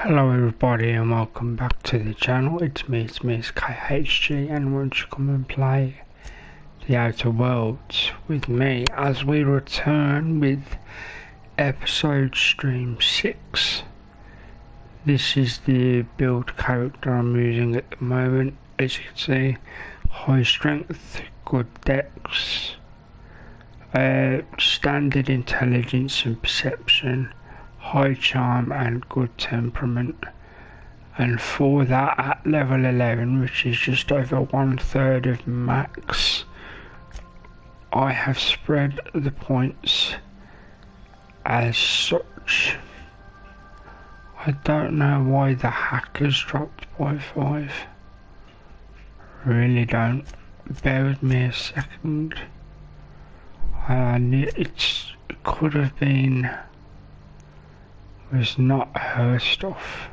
Hello everybody and welcome back to the channel. It's me, KHG, and I want you to come and play the Outer Worlds with me as we return with Epi-Stream 6. This is the build character I'm using at the moment. As you can see, high strength, good dex, standard intelligence and perception, high charm and good temperament. And for that, at level 11, which is just over 1/3 of max, I have spread the points as such. I don't know why the hackers dropped by 5. Really don't. Bear with me a second. It could have been. Was not her stuff.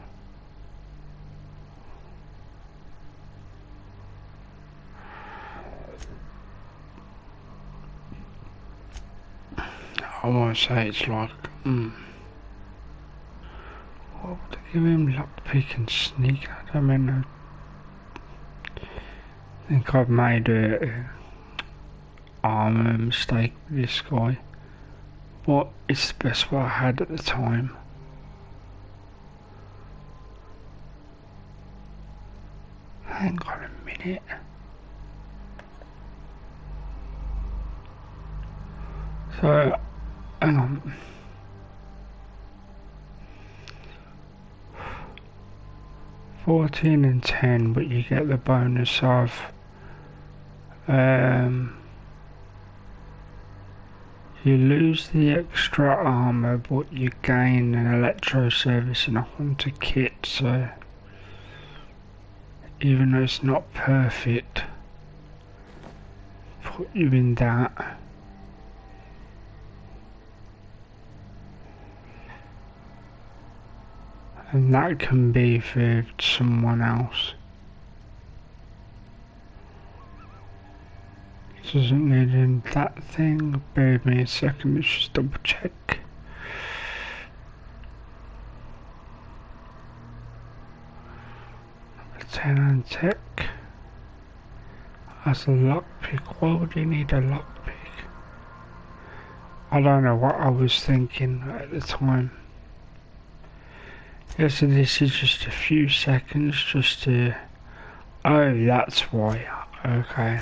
I won't say it's like, what would I give him? Lockpick and sneak? I don't know. I think I've made a armor mistake with this guy, but it's the best one I had at the time. Hang on a minute. So, hang on. $14 and $10, but you get the bonus of you lose the extra armor, but you gain an electro service and a hunter kit. So even though it's not perfect, put you in that. And that can be for someone else. Doesn't need in that thing. Bear with me a second, let's just double check. Number 10 on tech. As a lockpick. Why would you need a lockpick? I don't know what I was thinking at the time. Yeah, so this is just a few seconds just to... Oh, that's why. Okay.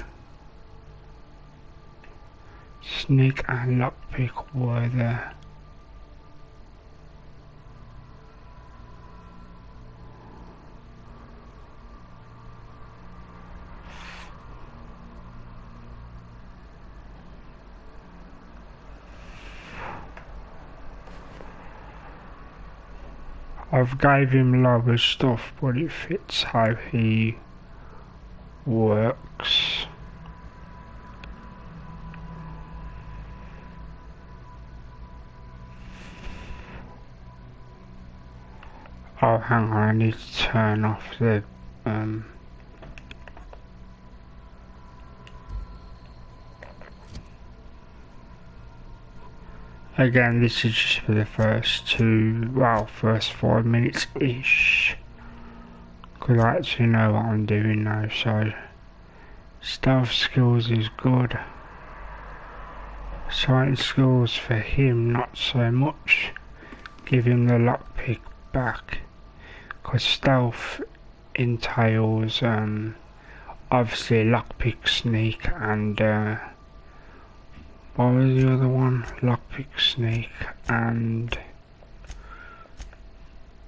Sneak and lockpick were there. I've gave him lower stuff, but it fits how he works. Oh, hang on, I need to turn off the Again, this is just for the first 5 minutes-ish. Because I actually know what I'm doing now, so... Stealth skills is good. Science skills for him, not so much. Give him the lockpick back. Because stealth entails, obviously lockpick, sneak, and, what was the other one? Lockpick, sneak, and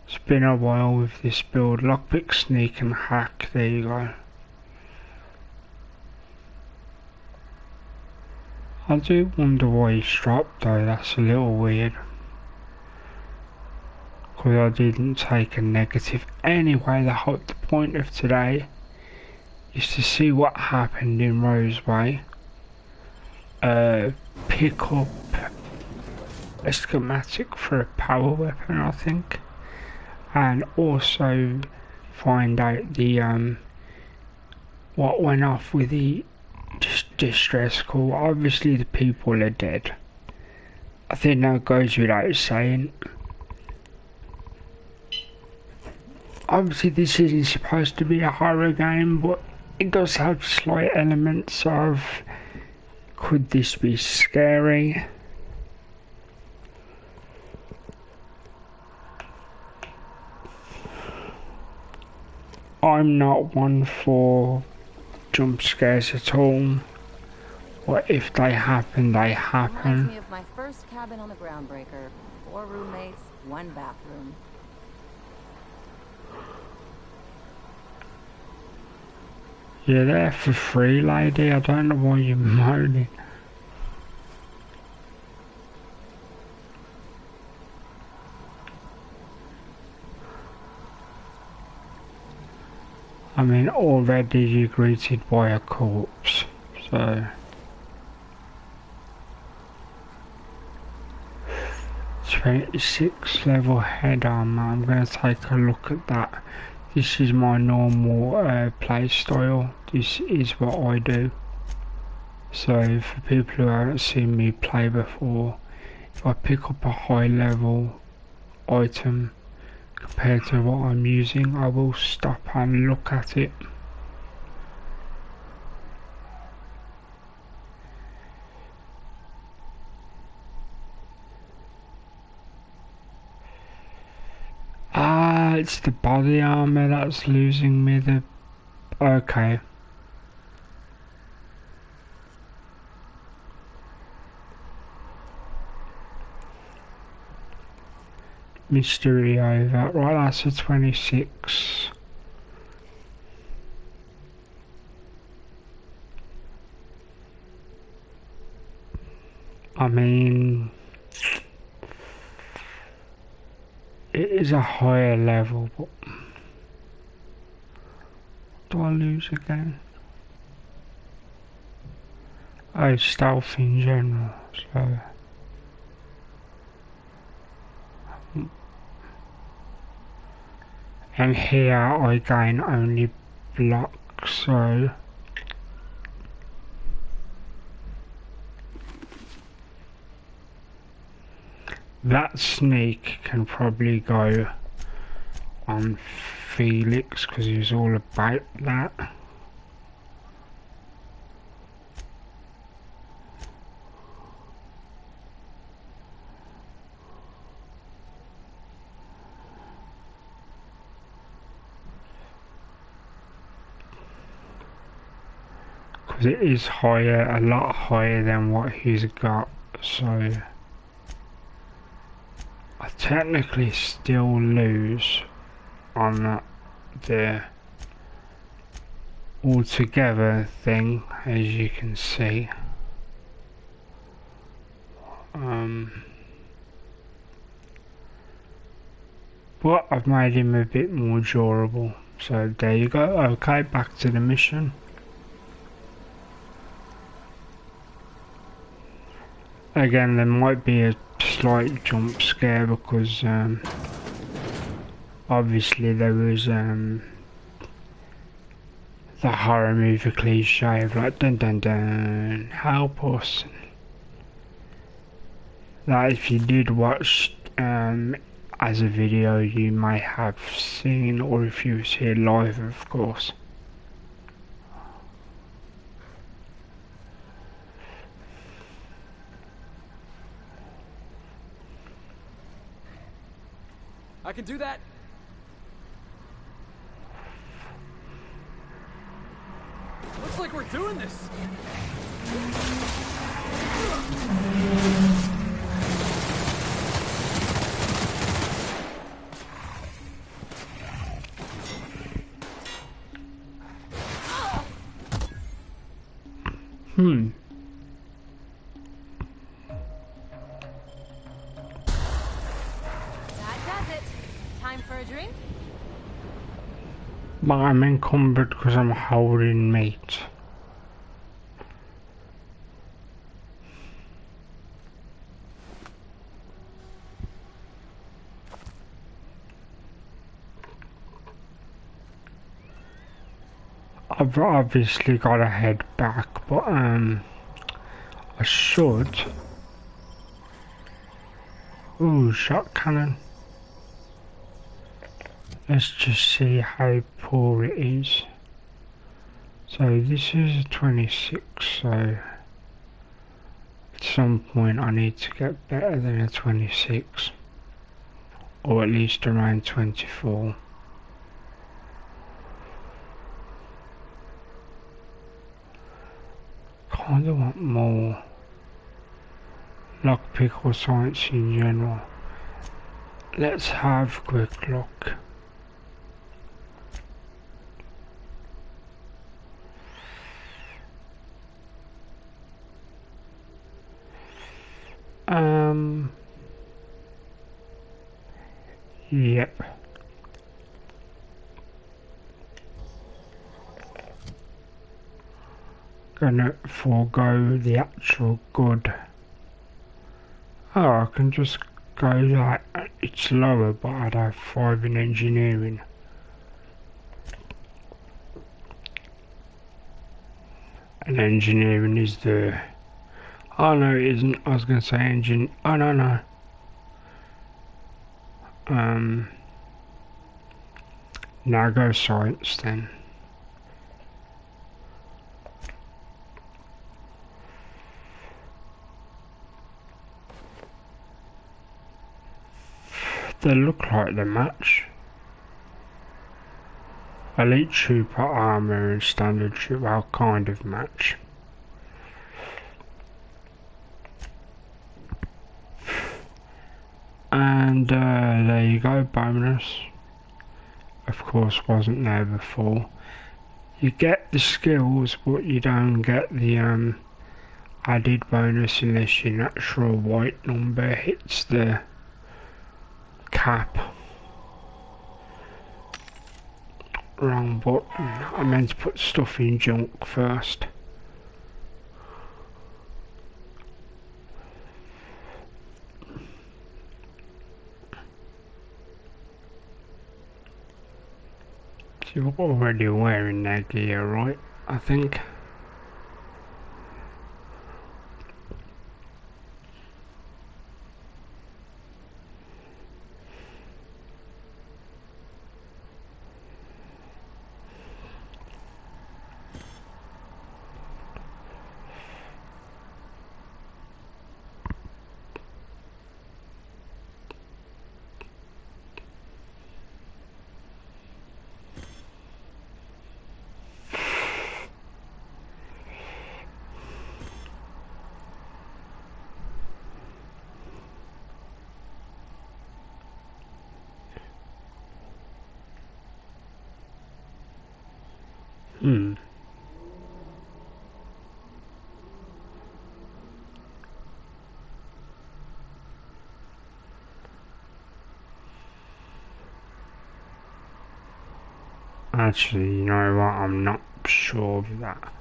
it's been a while with this build. Lockpick, sneak, and hack. There you go. I do wonder why he's dropped though. That's a little weird. Because I didn't take a negative. Anyway, the point of today is to see what happened in Roseway. Pick up a schematic for a power weapon, I think, and also find out the what went off with the distress call. Obviously the people are dead. I think that goes without saying. obviously this isn't supposed to be a horror game, but it does have slight elements of, could this be scary? I'm not one for jump scares at all. Or if they happen, they happen. Reminds me of my first cabin on the Groundbreaker. 4 roommates, 1 bathroom. You're there for free, lady. I don't know why you're moaning. I mean, already you're greeted by a corpse, so... 26 level head armor, I'm going to take a look at that. This is my normal play style, this is what I do. So for people who haven't seen me play before, if I pick up a high level item compared to what I'm using, I will stop and look at it. It's the body armor that's losing me the... Okay. Mystery over. Right, that's a 26. I mean... It is a higher level, but... Do I lose again? Oh, stealth in general, so... And here I gain only blocks, so... That sneak can probably go on Felix because he's all about that. Because it is higher, a lot higher than what he's got, so... I technically still lose on that the altogether thing, as you can see. But I've made him a bit more durable, so there you go. Okay, back to the mission. Again, there might be a slight jump scare because obviously there was the horror movie cliche of like dun dun dun, help us. That if you did watch as a video you may have seen, or if you was here live of course. I can do that. Looks like we're doing this. But I'm encumbered because I'm holding meat. I've obviously got to head back, but I should. Ooh, shot cannon. Let's just see how poor it is. So this is a 26, so at some point I need to get better than a 26, or at least around 24. Kinda want more lockpick or science in general. Let's have quick look. Yep. Gonna forego the actual good. Oh, I can just go like, it's lower, but I'd have 5 in engineering. And engineering is the... Oh no, it isn't. I was gonna say engine. Oh no. Now go science then. They look like they match. Elite Trooper armor and standard trooper kind of match. And there you go, bonus. Of course wasn't there before. You get the skills, but you don't get the added bonus unless your natural white number hits the cap. Wrong button. I meant to put stuff in junk first. You're already wearing their gear, right? I think. Actually, you know what? I'm not sure of that.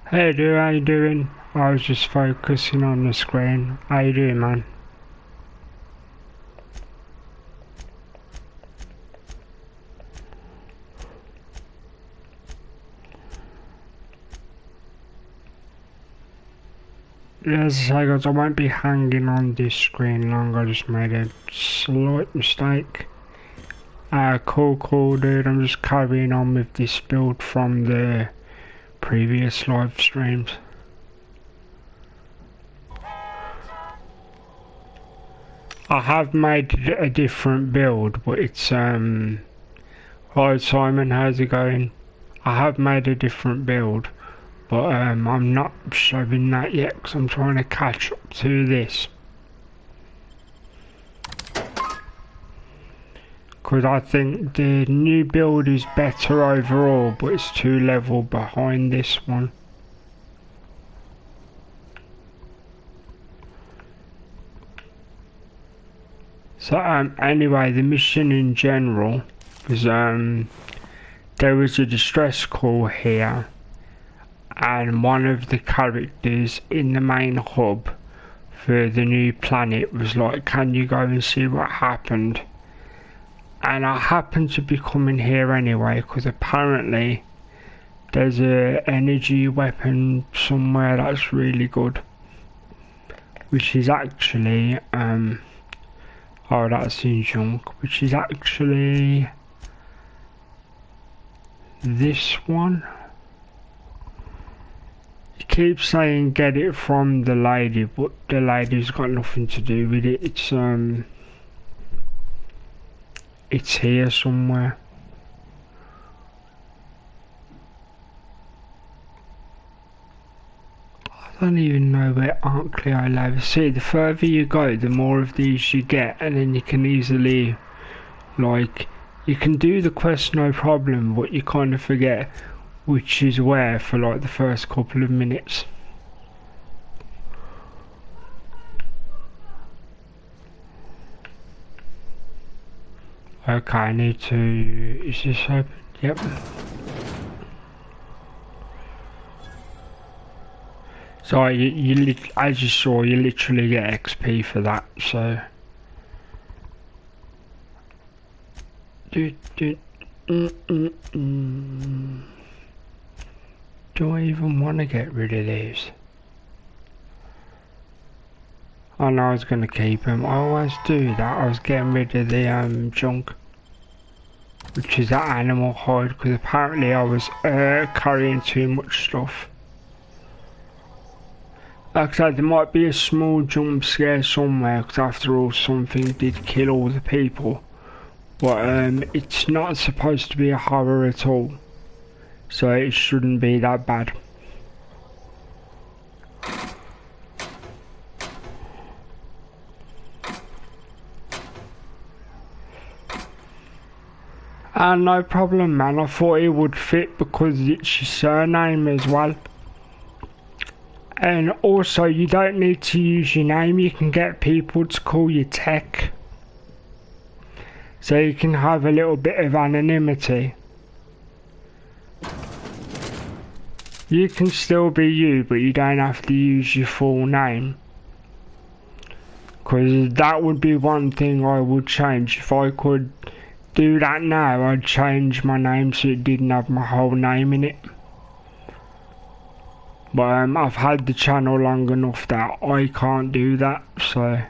Hey dude, how you doing? I was just focusing on the screen. How you doing, man? Yes, I guess I won't be hanging on this screen long. I just made a slight mistake. Cool dude, I'm just carrying on with this build from the previous live streams. I have made a different build, but it's hi Simon, how's it going? I have made a different build, but I'm not showing that yet because I'm trying to catch up to this. Because I think the new build is better overall, but it's 2 levels behind this one. So anyway, the mission in general was there was a distress call here, and one of the characters in the main hub for the new planet was like, can you go and see what happened? And I happened to be coming here anyway because apparently there's a energy weapon somewhere that's really good, which is actually oh, that's in junk, which is actually this one. It keeps saying get it from the lady, but the lady's got nothing to do with it. It's here somewhere. I don't even know where Aunt Cleo lives. See, the further you go, the more of these you get, and then you can easily, like, you can do the quest no problem, but you kind of forget which is where for like the first couple of minutes. Okay, I need to... is this open? Yep. So as you saw, you literally get XP for that, so... Do I even want to get rid of these? I know I was going to keep them. I always do that. I was getting rid of the junk, which is that animal hide, because apparently I was carrying too much stuff. Like I said, there might be a small jump scare somewhere, because after all, something did kill all the people. But it's not supposed to be a horror at all, so it shouldn't be that bad. No problem, man. I thought it would fit because it's your surname as well. And also, you don't need to use your name. You can get people to call you Tech. So you can have a little bit of anonymity. You can still be you, but you don't have to use your full name. Because that would be one thing I would change. If I could do that now, I'd change my name so it didn't have my whole name in it. But I've had the channel long enough that I can't do that, so...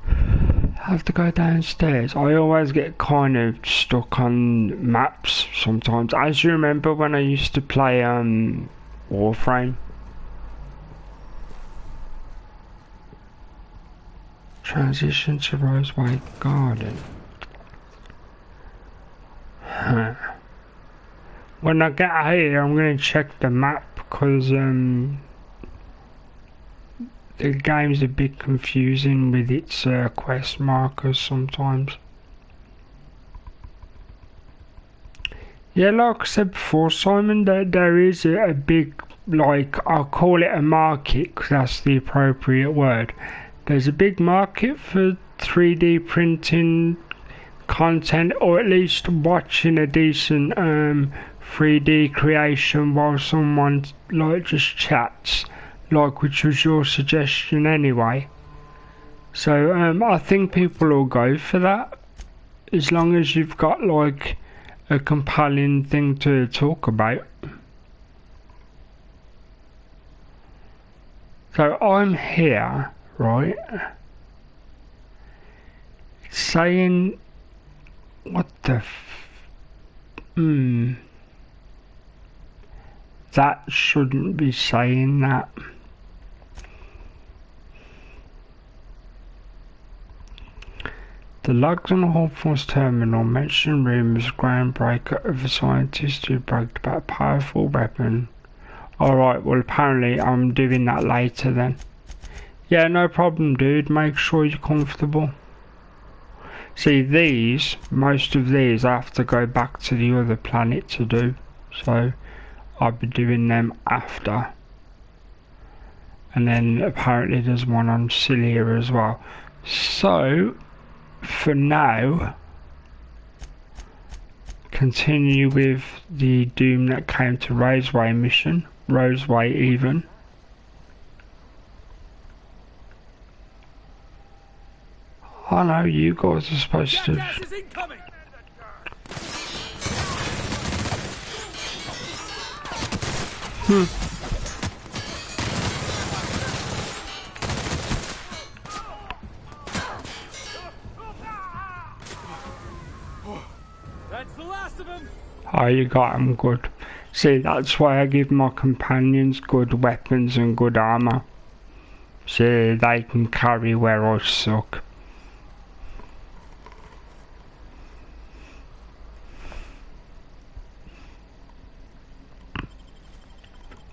I have to go downstairs. I always get kind of stuck on maps sometimes. As you remember when I used to play Warframe? Transition to Roseway Garden. Huh. When I get here, I'm going to check the map because the game's a bit confusing with its quest markers sometimes. Yeah, like I said before, Simon, there is a big, like, I'll call it a market because that's the appropriate word. There's a big market for 3D printing content, or at least watching a decent 3D creation while someone like just chats, like, which was your suggestion anyway. So I think people will go for that as long as you've got like a compelling thing to talk about. So I'm here, right? It's saying what the that shouldn't be saying that. The logs on the Hawthorne's terminal mention rumours groundbreaker of a scientist who bragged about a powerful weapon. Alright, well apparently I'm doing that later then. Yeah, no problem dude, make sure you're comfortable. See these, most of these I have to go back to the other planet to do, so I'll be doing them after. And then apparently there's one on Cilia as well. So for now, continue with the Doom that came to Roseway mission, Roseway even. I know you guys are supposed to. That's the last of them. Oh, you got them good. See, that's why I give my companions good weapons and good armor. So they can carry where I suck.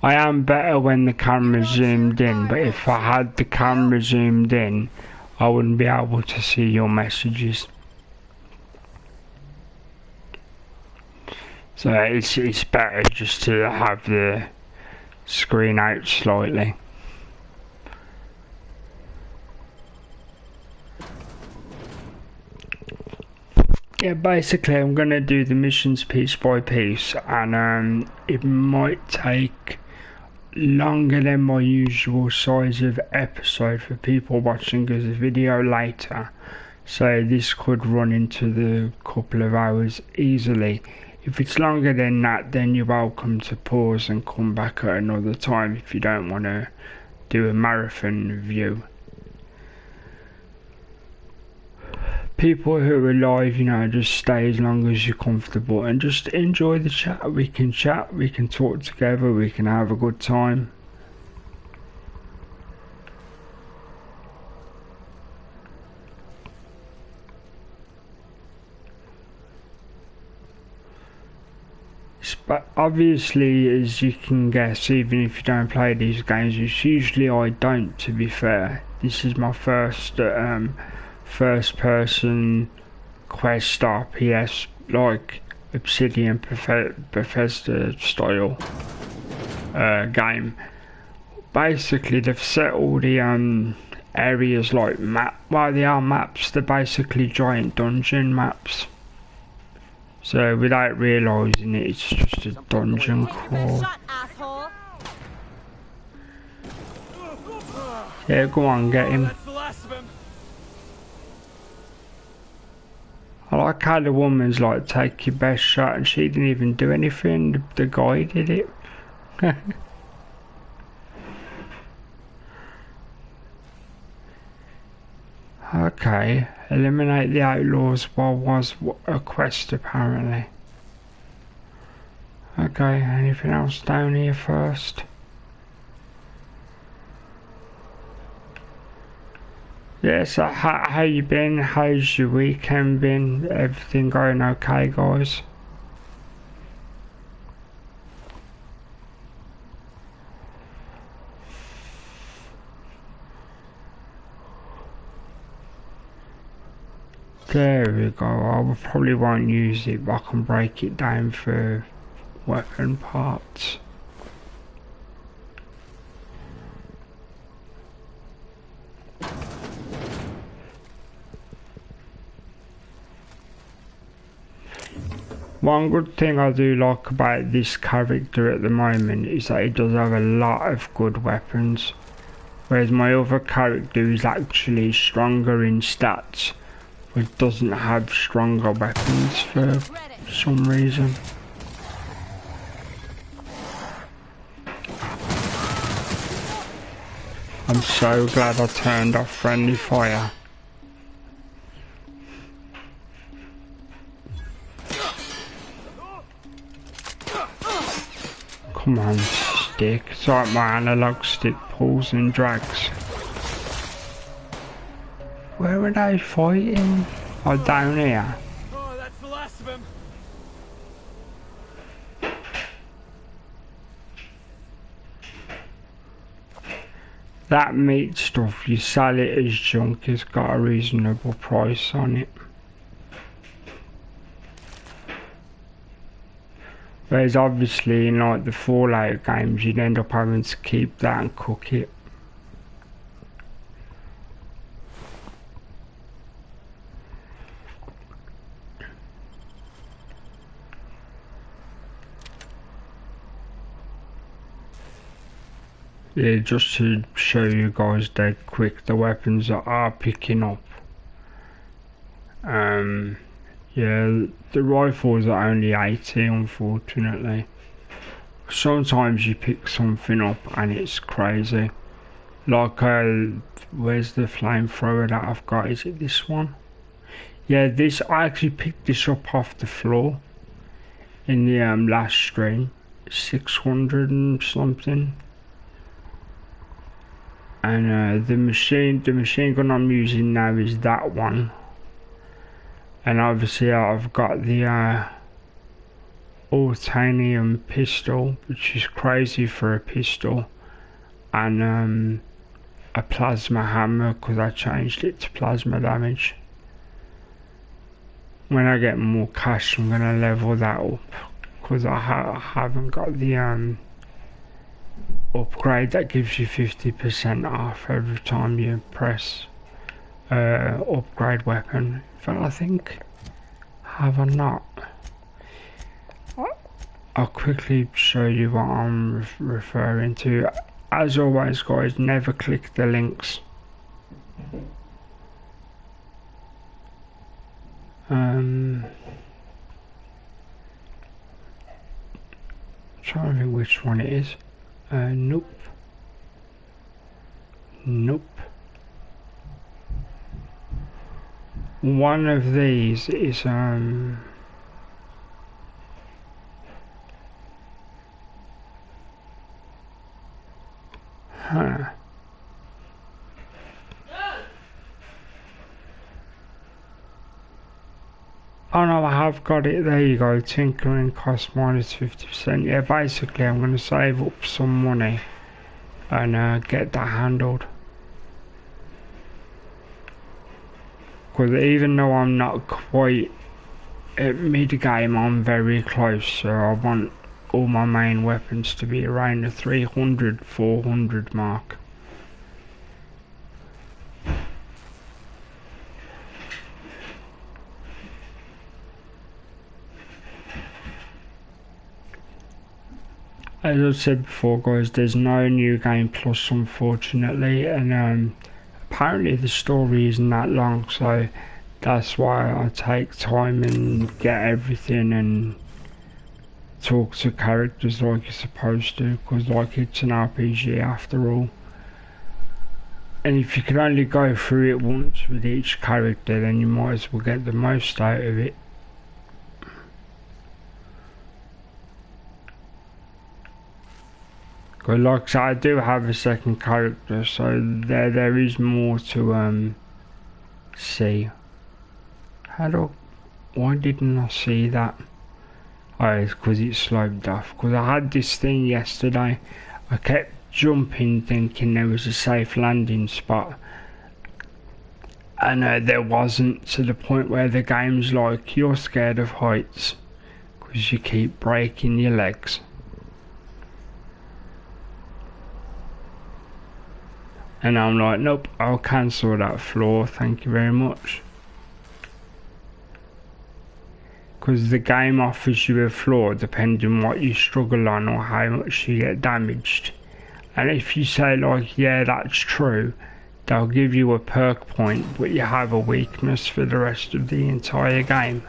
I am better when the camera's zoomed in, but if I had the camera zoomed in, I wouldn't be able to see your messages. So it's better just to have the screen out slightly. Yeah, basically I'm gonna do the missions piece by piece, and it might take longer than my usual size of episode for people watching as a video later. So this could run into the couple of hours easily. If it's longer than that, then you're welcome to pause and come back at another time if you don't want to do a marathon view. People who are live, you know, just stay as long as you're comfortable and just enjoy the chat. We can chat, we can talk together, we can have a good time. But obviously, as you can guess, even if you don't play these games, which usually I don't, to be fair, this is my first first person quest RPS, like Obsidian Bethesda style game. Basically they've set all the areas like they are maps, they're basically giant dungeon maps. So without realising it, it's just a dungeon crawl. Yeah, go on, get him. I like how the woman's like, take your best shot, and she didn't even do anything, the guy did it. Okay, eliminate the outlaws while was a quest apparently. Okay, anything else down here first? Yeah, so how you been? How's your weekend been? Everything going okay, guys? There we go. I probably won't use it, but I can break it down for weapon parts. One good thing I do like about this character at the moment is that he does have a lot of good weapons, whereas my other character is actually stronger in stats but doesn't have stronger weapons for some reason. I'm so glad I turned off friendly fire. Come on, stick. It's like my analog stick pulls and drags. Where were they fighting? Oh, down here. Oh, that's the last of them. That meat stuff, you sell it as junk, it's got a reasonable price on it. Whereas obviously in like the Fallout games, you'd end up having to keep that and cook it. Yeah, just to show you guys dead quick the weapons that are picking up. Yeah, the rifles are only 80 unfortunately. Sometimes you pick something up and it's crazy. Like, where's the flamethrower that I've got? Is it this one? Yeah, this, I actually picked this up off the floor in the last stream. 600 and something. And the machine gun I'm using now is that one. And obviously I've got the titanium pistol, which is crazy for a pistol, and a plasma hammer because I changed it to plasma damage. When I get more cash I'm gonna level that up because I haven't got the upgrade that gives you 50% off every time you press upgrade weapon. But I think, have I not? I'll quickly show you what I'm referring to. As always guys, never click the links. Trying to think which one it is. Nope. Nope. One of these is huh. Oh no, I have got it. There you go. Tinkering cost minus 50%. Yeah, basically I'm going to save up some money and get that handled. Because even though I'm not quite at mid-game, I'm very close. So I want all my main weapons to be around the 300, 400 mark. As I said before guys, there's no new game plus unfortunately, and apparently the story isn't that long, so that's why I take time and get everything and talk to characters like you're supposed to, because like it's an RPG after all. And if you can only go through it once with each character, then you might as well get the most out of it. Because like I said, I do have a second character, so there is more to see. Why didn't I see that? Oh, it's because it sloped off. Because I had this thing yesterday, I kept jumping thinking there was a safe landing spot, and there wasn't, to the point where the game's like, you're scared of heights because you keep breaking your legs. And I'm like, nope, I'll cancel that floor, thank you very much. Because the game offers you a floor depending what you struggle on or how much you get damaged. And if you say like, yeah, that's true, they'll give you a perk point, but you have a weakness for the rest of the entire game.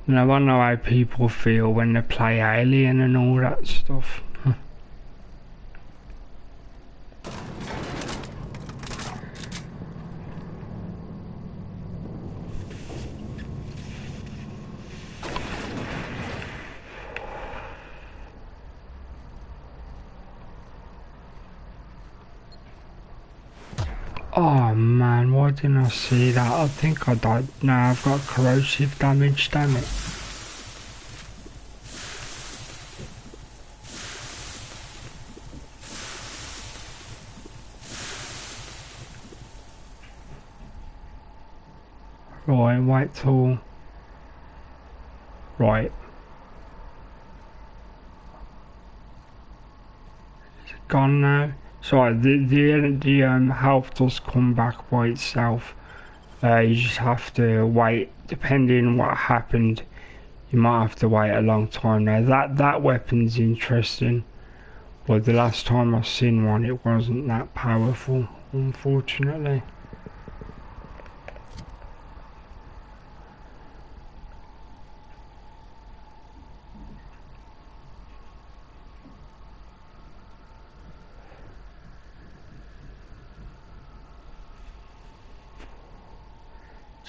Now I know how people feel when they play Alien and all that stuff. Oh man, why didn't I see that? I think I died. Now I've got corrosive damage, damn it. Right, wait till... Right. Is it gone now? Sorry, the health does come back by itself. You just have to wait, depending on what happened. You might have to wait a long time. Now that weapon's interesting. But the last time I seen one, it wasn't that powerful, unfortunately.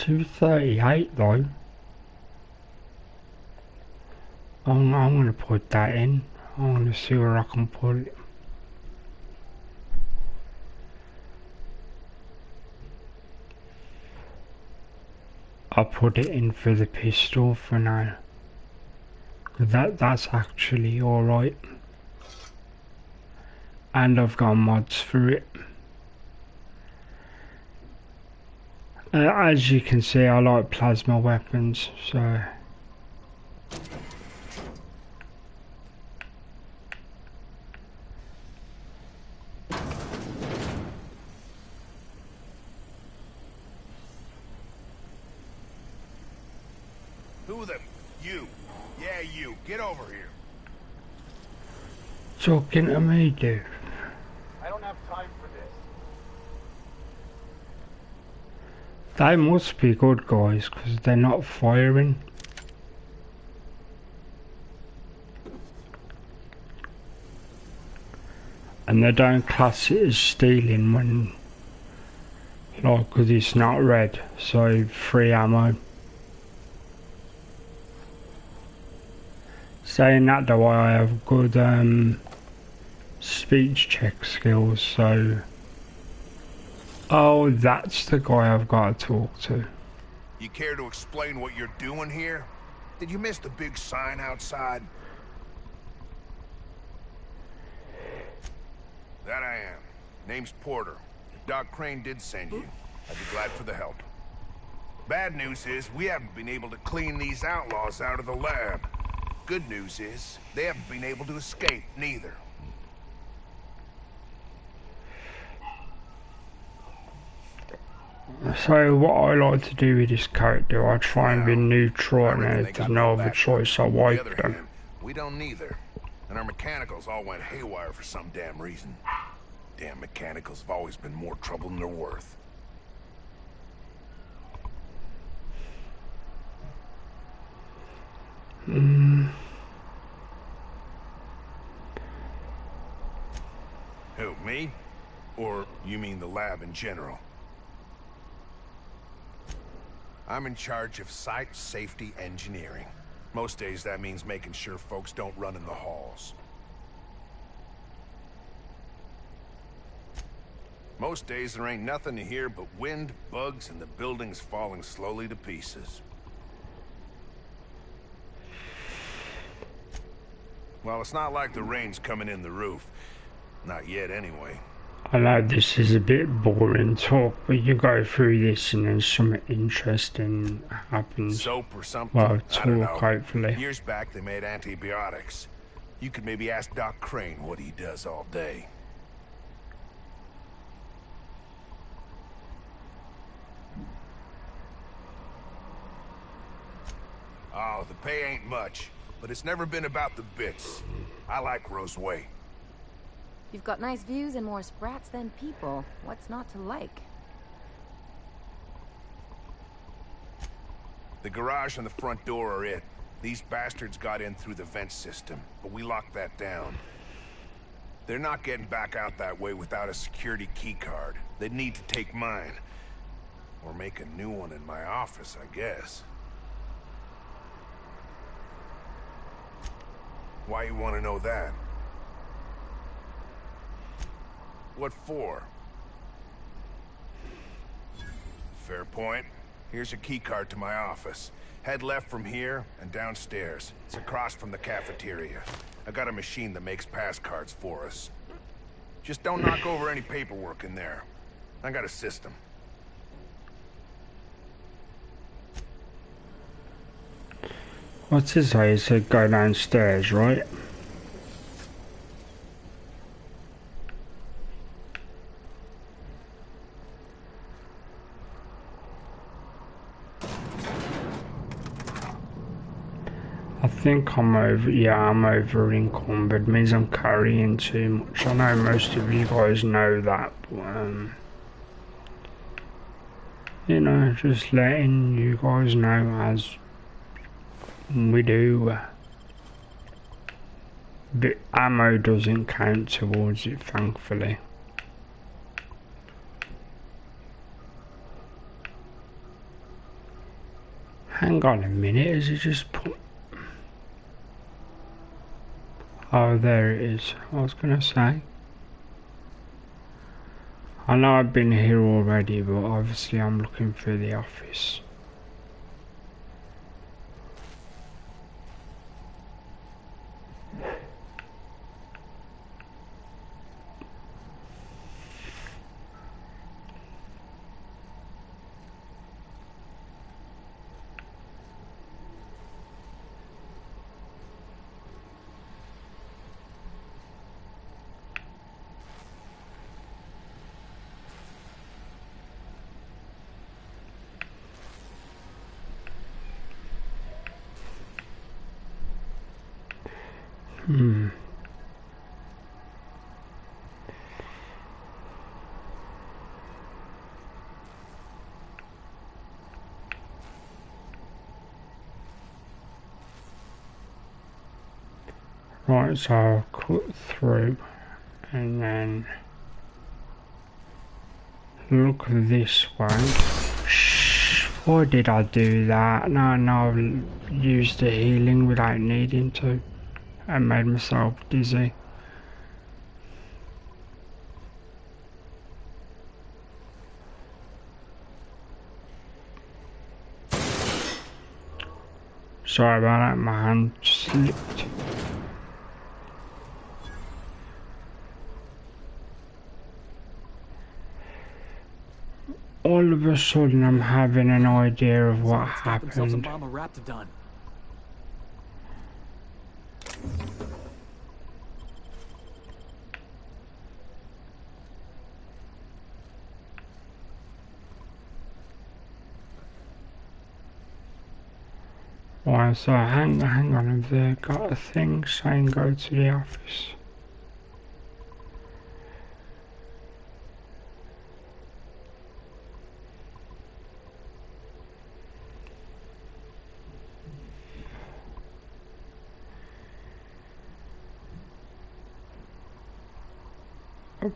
238 though. I'm gonna put that in. I'm gonna see where I can put it. I'll put it in for the pistol for now. That's actually alright. And I've got mods for it. As you can see, I like plasma weapons, so... Who the... You. Yeah, you. Get over here. Talking to me, dude. I don't have time for this. They must be good guys, because they're not firing. And they don't class it as stealing when... like, because it's not red, so free ammo. Saying that though, I have good speech check skills, so... Oh, that's the guy I've got to talk to. You care to explain what you're doing here? Did you miss the big sign outside? That I am. Name's Porter. If Doc Crane did send you, I'd be glad for the help. Bad news is, we haven't been able to clean these outlaws out of the lab. Good news is, they haven't been able to escape, neither. So what I like to do with this character, I try and be neutral, and if there's no other choice, I wipe them. We don't neither. And our mechanicals all went haywire for some damn reason. Damn mechanicals have always been more trouble than they're worth. Who, me? Or you mean the lab in general? I'm in charge of site safety engineering. Most days that means making sure folks don't run in the halls. Most days there ain't nothing to hear but wind, bugs, and the buildings falling slowly to pieces. Well, it's not like the rain's coming in the roof. Not yet, anyway. I know this is a bit boring talk, but you go through this and then something interesting happens. Soap or something? Well, I don't know. talk, hopefully. Years back, they made antibiotics. You could maybe ask Doc Crane what he does all day. Oh, the pay ain't much, but it's never been about the bits. I like Roseway. You've got nice views and more sprats than people. What's not to like? The garage and the front door are it. These bastards got in through the vent system, but we locked that down. They're not getting back out that way without a security key card. They'd need to take mine. Or make a new one in my office, I guess. Why you want to know that? What for? Fair point. Here's a key card to my office. Head left from here and downstairs. It's across from the cafeteria. I got a machine that makes pass cards for us. Just don't knock over any paperwork in there. I got a system. What's his say? He said go downstairs, right? I think I'm over encumbered. Means I'm carrying too much. I know most of you guys know that, but you know, just letting you guys know as we do. But ammo doesn't count towards it, thankfully. Hang on a minute, is it just put... Oh, there it is. I was gonna say. I know I've been here already, but obviously I'm looking for the office. Right, so I'll cut through and then look this way. Shh, why did I do that? No, I've used the healing without needing to and made myself dizzy. Sorry about that, my hand slipped. All of a sudden I'm having an idea of what happened. Mama wrapped it done. Right, so hang on, have they got a thing saying go to the office?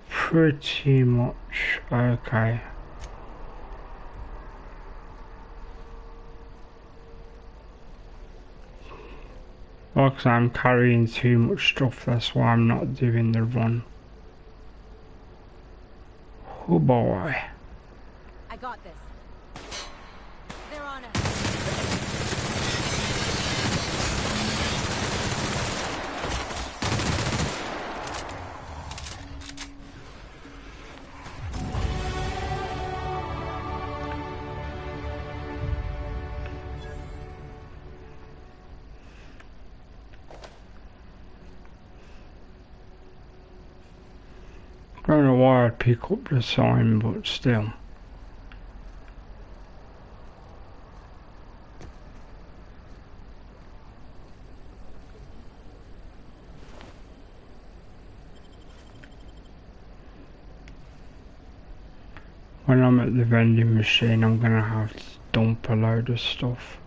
Pretty much, okay. Like I'm carrying too much stuff, that's why I'm not doing the run. Oh boy. I got this. They're on us. I don't know why I'd pick up the sign, but still. When I'm at the vending machine, I'm gonna have to dump a load of stuff.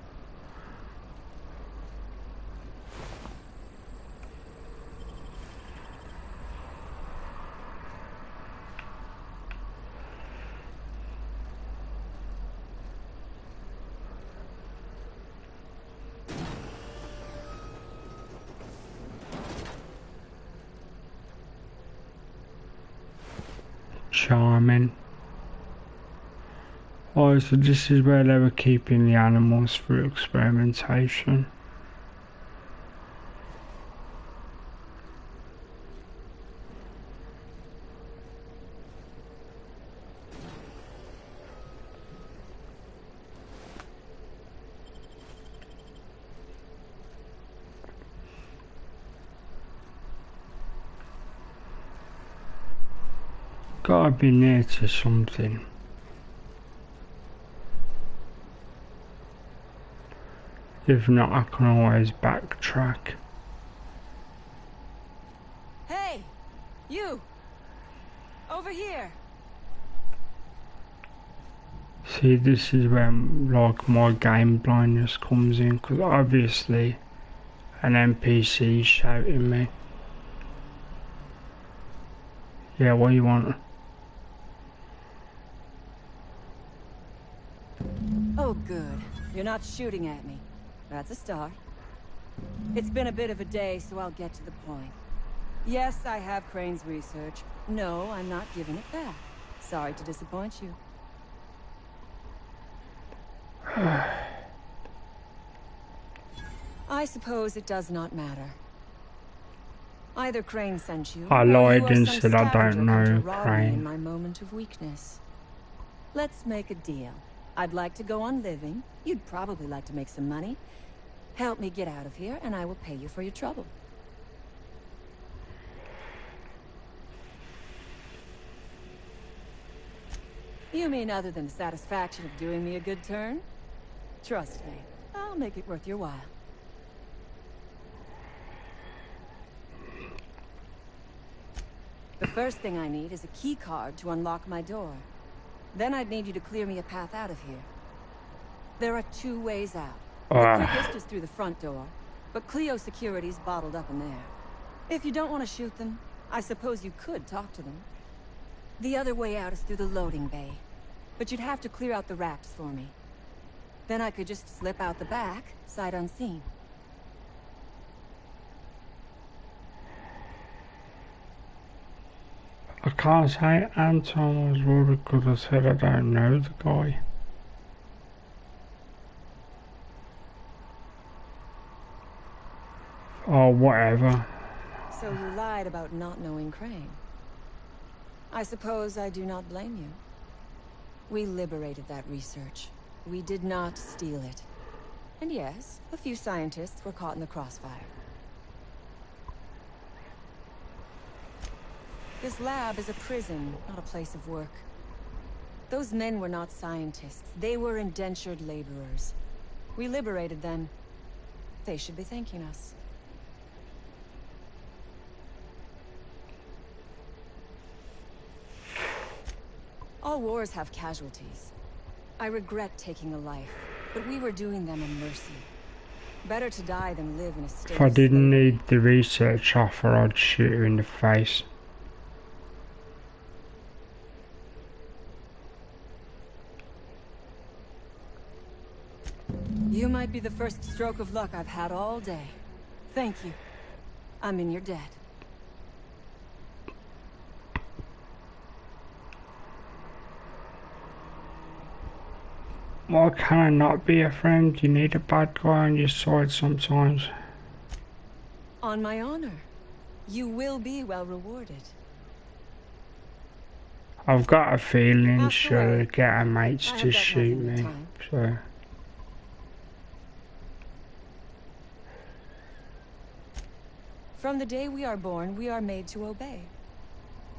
Charming. Oh, so this is where they were keeping the animals for experimentation. Gotta be near to something. If not, I can always backtrack. Hey! You! Over here! See, this is where like my game blindness comes in, because obviously an NPC is shouting me. Yeah, what do you want? Oh, good. You're not shooting at me. That's a start. It's been a bit of a day, so I'll get to the point. Yes, I have Crane's research. No, I'm not giving it back. Sorry to disappoint you. I suppose it does not matter. Either Crane sent you, I or lied you are and some said I don't scavenger come know to rob me Crane. in my moment of weakness. Let's make a deal. I'd like to go on living. You'd probably like to make some money. Help me get out of here, and I will pay you for your trouble. You mean other than the satisfaction of doing me a good turn? Trust me, I'll make it worth your while. The first thing I need is a key card to unlock my door. Then I'd need you to clear me a path out of here. There are 2 ways out. The quickest is through the front door, but Cleo Security's bottled up in there. If you don't want to shoot them, I suppose you could talk to them. The other way out is through the loading bay, but you'd have to clear out the racks for me. Then I could just slip out the back, sight unseen. I can't say Anton was rude because I said I don't know the guy. Or whatever. So you lied about not knowing Crane. I suppose I do not blame you. We liberated that research. We did not steal it. And yes, a few scientists were caught in the crossfire. This lab is a prison, not a place of work. Those men were not scientists. They were indentured laborers. We liberated them. They should be thanking us. All wars have casualties. I regret taking a life, but we were doing them a mercy. Better to die than live in a state If I of didn't slavery. need the research offer, I'd shoot her in the face. You might be the first stroke of luck I've had all day. Thank you. I'm in your debt. Why can I not be a friend? You need a bad guy on your side sometimes. On my honor. You will be well rewarded. I've got a feeling Ask she'll away. get her mates I to have got shoot nothing but me. time. So From the day we are born, we are made to obey.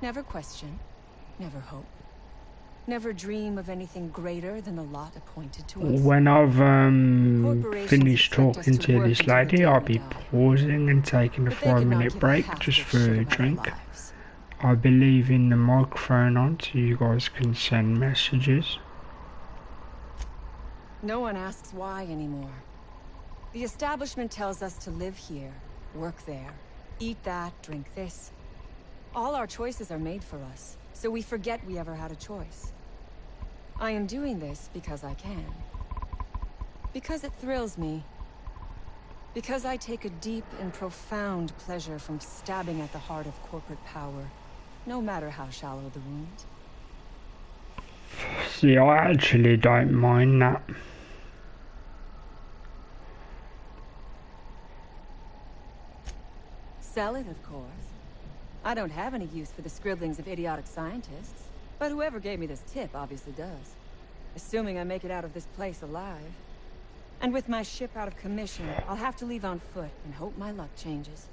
Never question, never hope. Never dream of anything greater than the lot appointed to us. when I've Corporations finished expect us talking to to work this until the lady, day I'll we be die. pausing and taking a But they cannot 5-minute give break half just a for shit a about our drink. lives. I be leaving the microphone on so you guys can send messages. No one asks why anymore. The establishment tells us to live here, work there, eat that, drink this. All our choices are made for us, so we forget we ever had a choice. I am doing this because I can. Because it thrills me. Because I take a deep and profound pleasure from stabbing at the heart of corporate power, no matter how shallow the wound. See, I actually don't mind that. Sell it, of course. I don't have any use for the scribblings of idiotic scientists, but whoever gave me this tip obviously does. Assuming I make it out of this place alive. And with my ship out of commission, I'll have to leave on foot and hope my luck changes.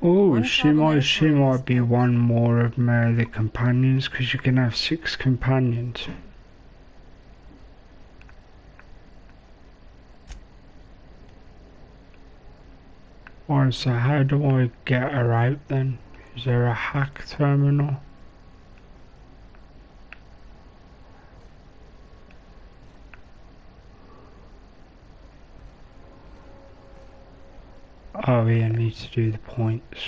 Oh, One she problem at a time, I might be suppose. one more of the companions, because you can have 6 companions. Alright, so how do I get her out then? Is there a hack terminal? Oh yeah, I need to do the points.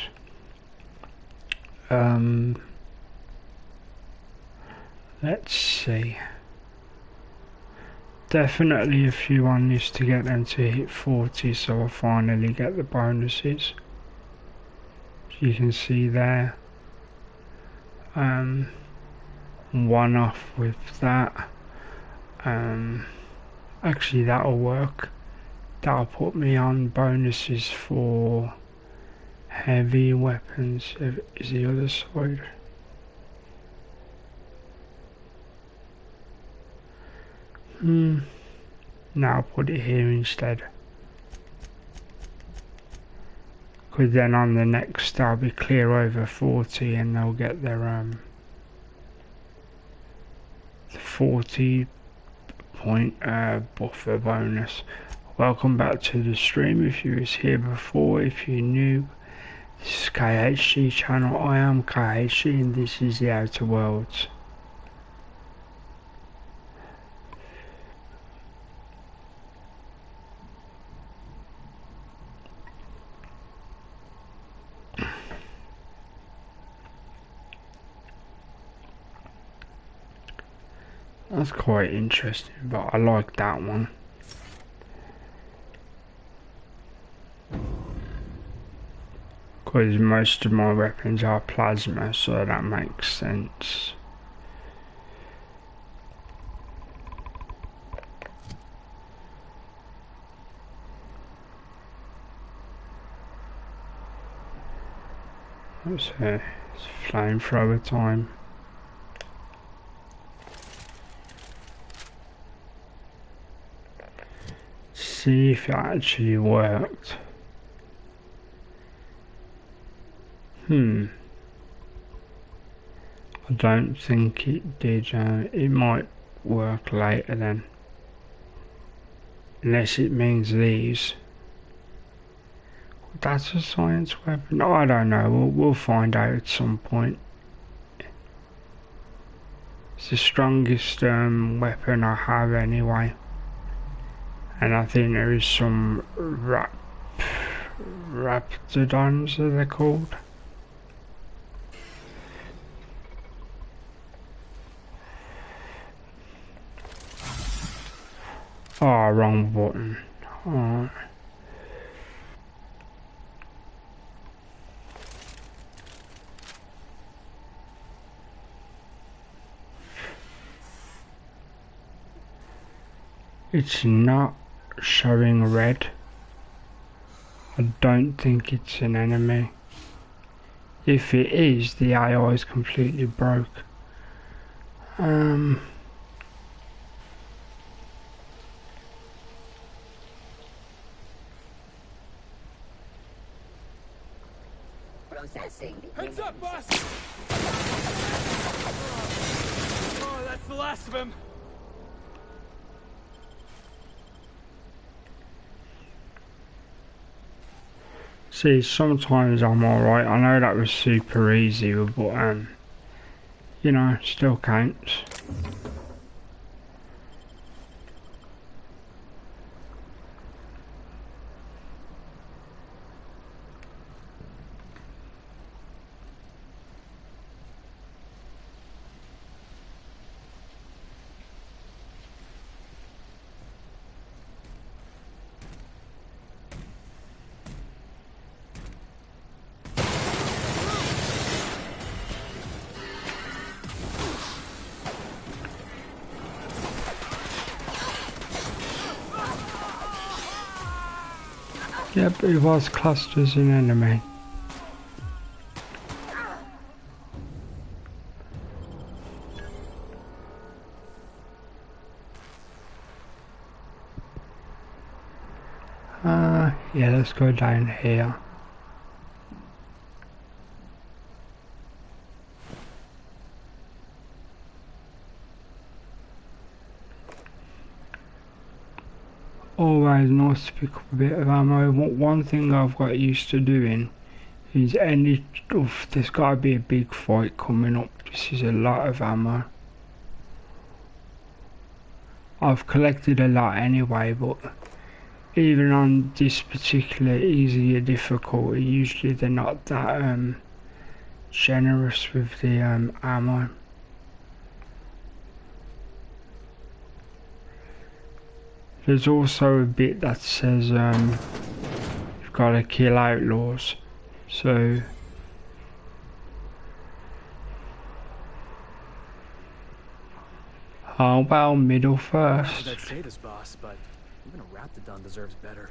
Let's see. definitely a few on this to get them to hit 40, so I finally get the bonuses. As you can see there, one off with that. Actually that'll work. That'll put me on bonuses for heavy weapons. Is the other side. Now I'll put it here instead. Because then on the next I'll be clear over 40 and they'll get their the 40 point buffer bonus. Welcome back to the stream. If you was here before, if you're new, this is KHG channel. I am KHG and this is the Outer Worlds. That's quite interesting, but I like that one. Because most of my weapons are plasma, so that makes sense. It's flamethrower time. See if it actually worked. I don't think it did. It might work later then. Unless it means these. That's a science weapon. I don't know. We'll find out at some point. It's the strongest weapon I have anyway. And I think there is some raptidons that they're called. Oh, wrong button. Alright. It's not showing red. I don't think it's an enemy. If it is, the AI is completely broke. Processing. Heads up, boss! Oh, that's the last of him. See, sometimes I'm alright. I know that was super easy, but you know, still counts. Yep, it was classed as an enemy. Yeah, let's go down here. Always nice to pick up a bit of ammo. One thing I've got used to doing is there's got to be a big fight coming up. This is a lot of ammo. I've collected a lot anyway, but even on this particular easier difficulty, usually they're not that generous with the ammo. There's also a bit that says you've got to kill outlaws. So how about middle first? That status boss, but even a Raptidon deserves better.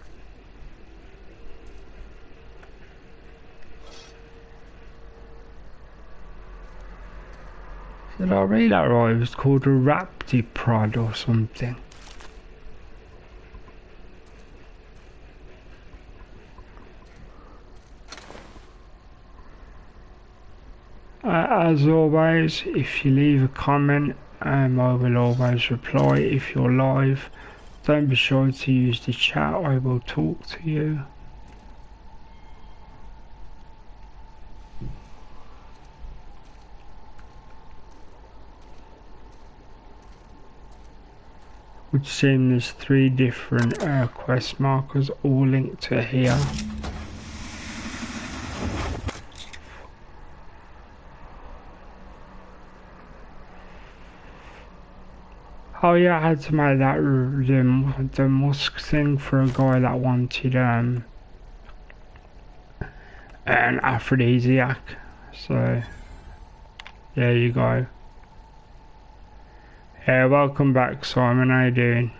Did I read that right? It was called a Raptidon or something. As always, if you leave a comment, I will always reply. If you're live, don't be shy to use the chat, I will talk to you. Would seem there's 3 different quest markers all linked to here. Oh yeah, I had to make that the Musk thing for a guy that wanted an aphrodisiac. So there you go. Yeah, welcome back, Simon. How you doing?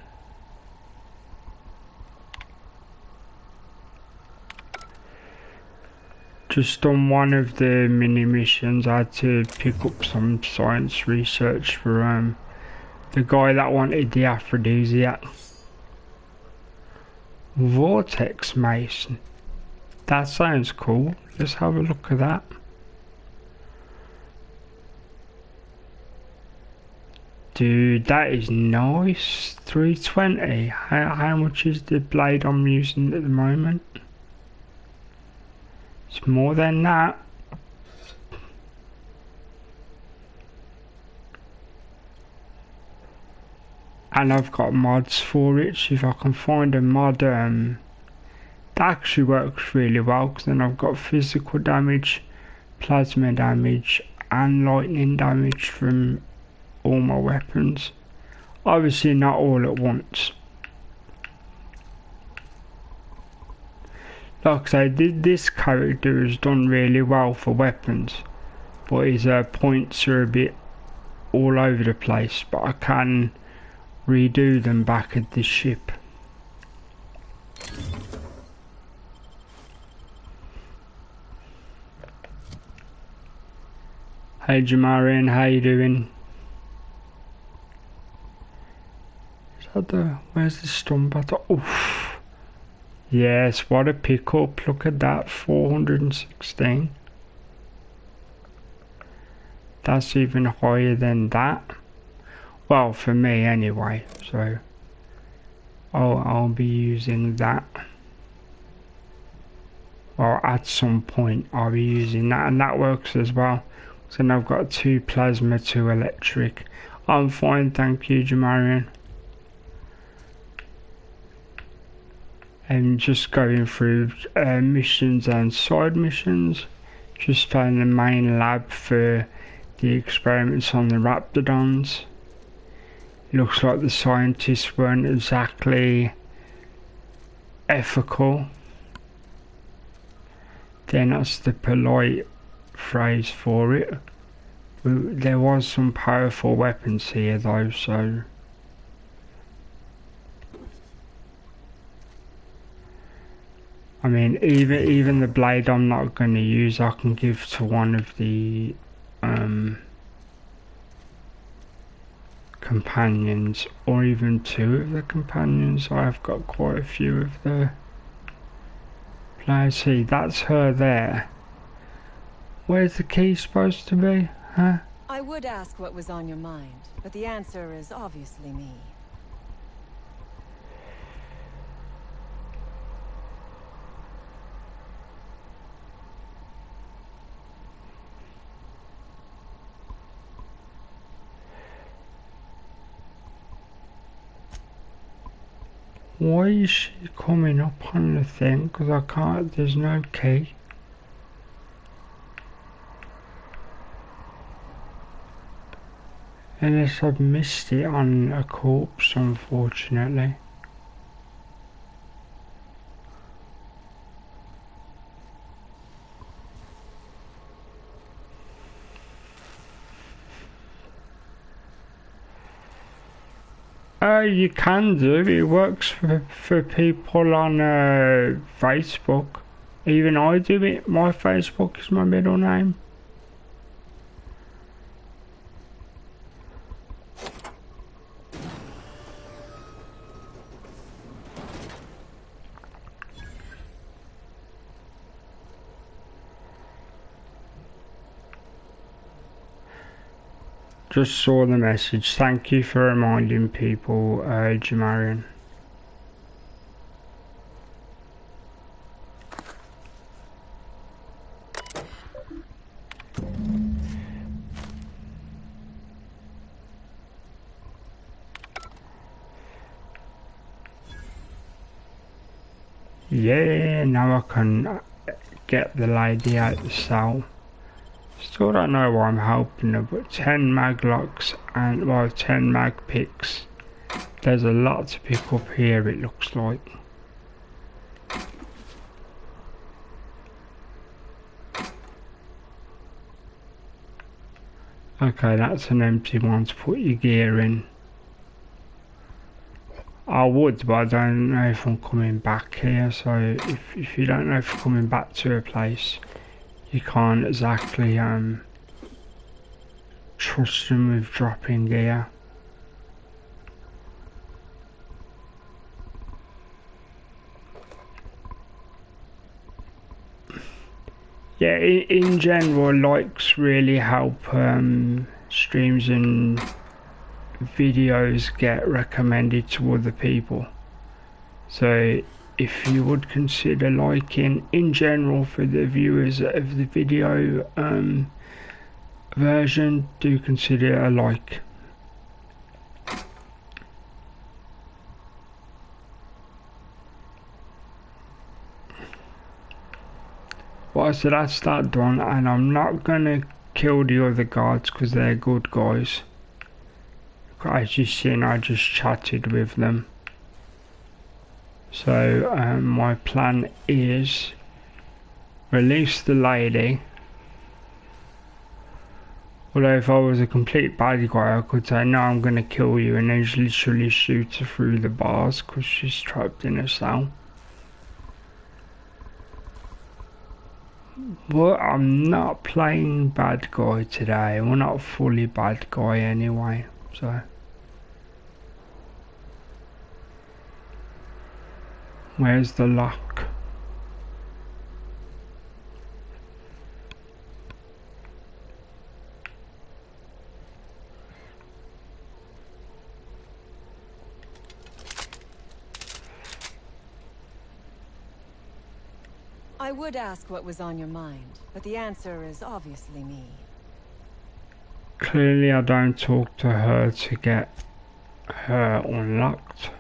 Just on one of the mini missions, I had to pick up some science research for the guy that wanted the aphrodisiac. Vortex Mason. That sounds cool. Let's have a look at that. Dude, that is nice. 320. How much is the blade I'm using at the moment? It's more than that. And I've got mods for it, so if I can find a mod that actually works really well, because then I've got physical damage, plasma damage and lightning damage from all my weapons. Obviously not all at once. Like I say, this character has done really well for weapons, but his points are a bit all over the place, but I can redo them back at the ship. Hey Jamarian, how you doing? Is that the, where's the stun battle? Oof. Yes, what a pickup, look at that, 416. That's even higher than that. Well, for me anyway, so I'll be using that. Or at some point I'll be using that, and that works as well. So now I've got 2 plasma, 2 electric. I'm fine, thank you, Jamarian. And just going through missions and side missions. Just found the main lab for the experiments on the Raptidons. Looks like the scientists weren't exactly ethical. Then that's the polite phrase for it. There was some powerful weapons here though, so I mean even the blade I'm not going to use I can give to one of the companions, or even 2 of the companions. I've got quite a few of the players. See, that's her there. Where's the key supposed to be, huh? I would ask what was on your mind, but the answer is obviously me. Why is she coming up on the thing? Because I can't, there's no key. Unless I've missed it on a corpse, unfortunately. You can do. It works for people on Facebook. Even I do it. My Facebook is my middle name. Just saw the message. Thank you for reminding people, Jamarian. Yeah, now I can get the lady out the cell. Still don't know why I'm helping her, but 10 mag locks and, well, 10 mag picks. There's a lot to pick up here, it looks like. Okay, that's an empty one to put your gear in. I would, but I don't know if I'm coming back here, so if you don't know if you're coming back to a place, you can't exactly trust them with dropping gear. Yeah, in general, likes really help streams and videos get recommended to other people. So if you would consider liking in general for the viewers of the video version, do consider a like. Well, so that's that done, and I'm not gonna kill the other guards because they're good guys. As you've seen, I just chatted with them. So my plan is release the lady. Although if I was a complete bad guy, I could say no, I'm gonna kill you, and then just literally shoot her through the bars because she's trapped in a cell. But I'm not playing bad guy today. We're not fully bad guy anyway, so. Where's the lock? I would ask what was on your mind, but the answer is obviously me. Clearly I don't talk to her to get her unlocked.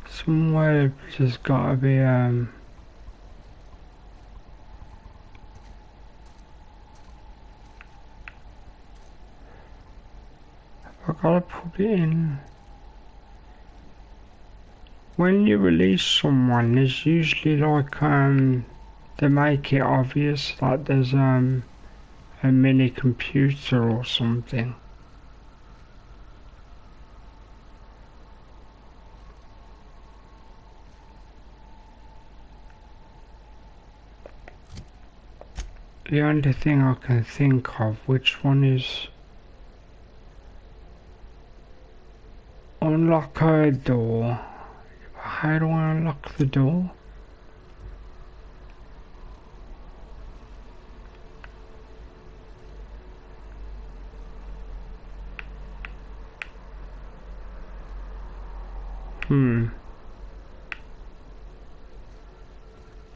Somewhere there's gotta be I gotta put it in. When you release someone, there's usually like they make it obvious that there's a mini computer or something. The only thing I can think of, which one is unlock her door. How do I unlock the door?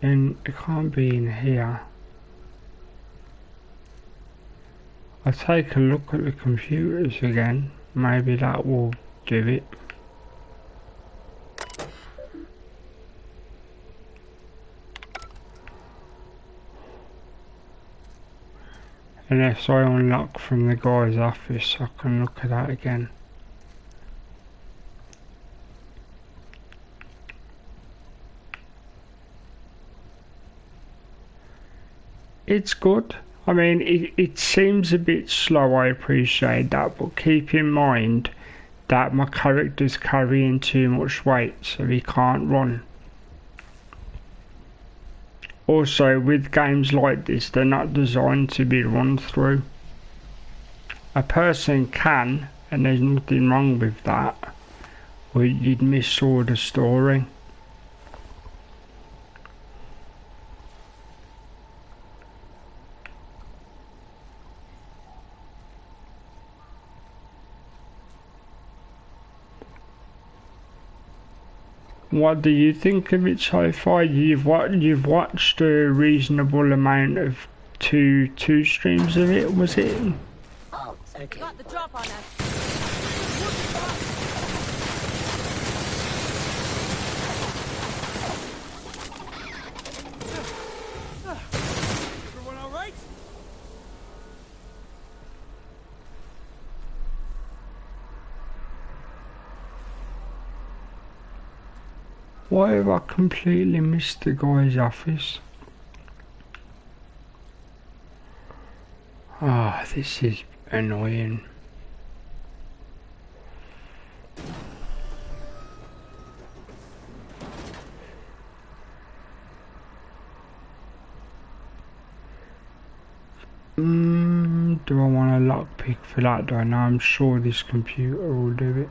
And it can't be in here. I'll take a look at the computers again. Maybe that will do it. Unless I unlock from the guy's office, I can look at that again. It's good. I mean, it seems a bit slow, I appreciate that, but keep in mind that my character's carrying too much weight, so he can't run. Also, with games like this, they're not designed to be run through. A person can, and there's nothing wrong with that, or you'd miss all the story. What do you think of it so far? You've watched a reasonable amount of two streams of it, was it? Oh, okay. Got the drop on us. Everyone all right? Why have I completely missed the guy's office? Ah, this is annoying. Do I want a lockpick for that though? No, I'm sure this computer will do it.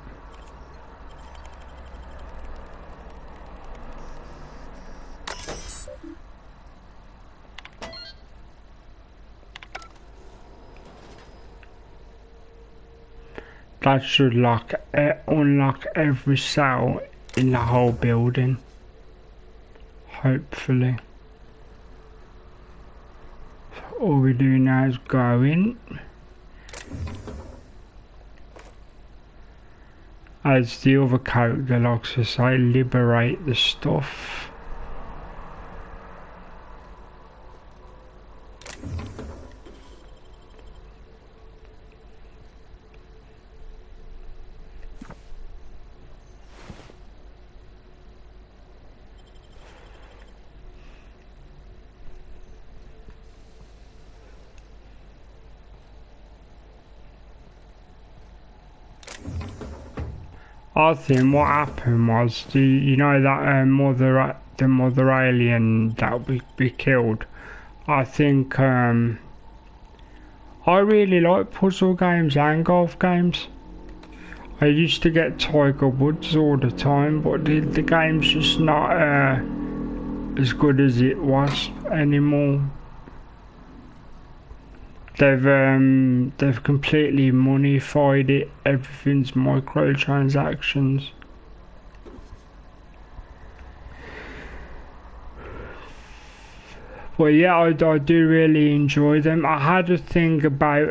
That should unlock every cell in the whole building. Hopefully. So all we do now is go in. As the other character likes to say, liberate the stuff. I think what happened was you know that the mother alien that we killed. I think I really like puzzle games and golf games. I used to get Tiger Woods all the time, but the game's just not as good as it was anymore. They've completely moneyfied it. Everything's microtransactions. But yeah, I do really enjoy them. I had a thing about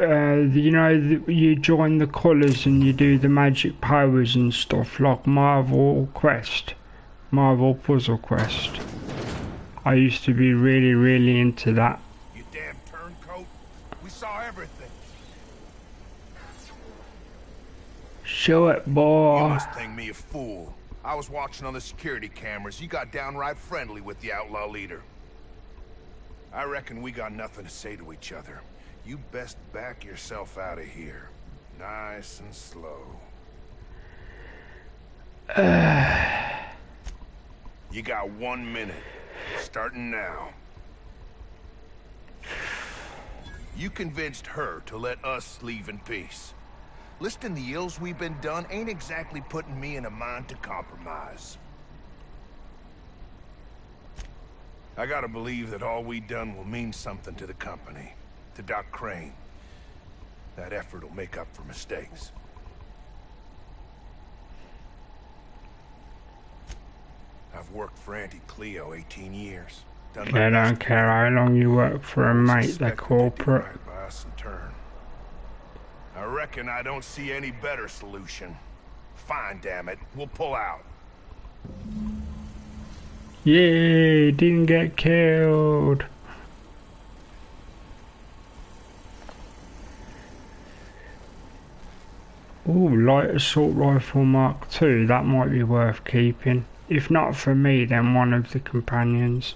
you know, you join the colours and you do the magic powers and stuff like Marvel Puzzle Quest. I used to be really into that. Everything. Show it, boy. You must think me a fool. I was watching on the security cameras. You got downright friendly with the outlaw leader. I reckon we got nothing to say to each other. You best back yourself out of here. Nice and slow. You got 1 minute. Starting now. You convinced her to let us leave in peace. Listing the ills we've been done ain't exactly putting me in a mind to compromise. I gotta believe that all we done will mean something to the company, to Doc Crane. That effort will make up for mistakes. I've worked for Auntie Cleo 18 years. They don't care how long you work for a mate, they're corporate. I reckon I don't see any better solution. Fine, damn it. We'll pull out. Yay, didn't get killed. Ooh, light assault rifle Mark II, that might be worth keeping. If not for me, then one of the companions.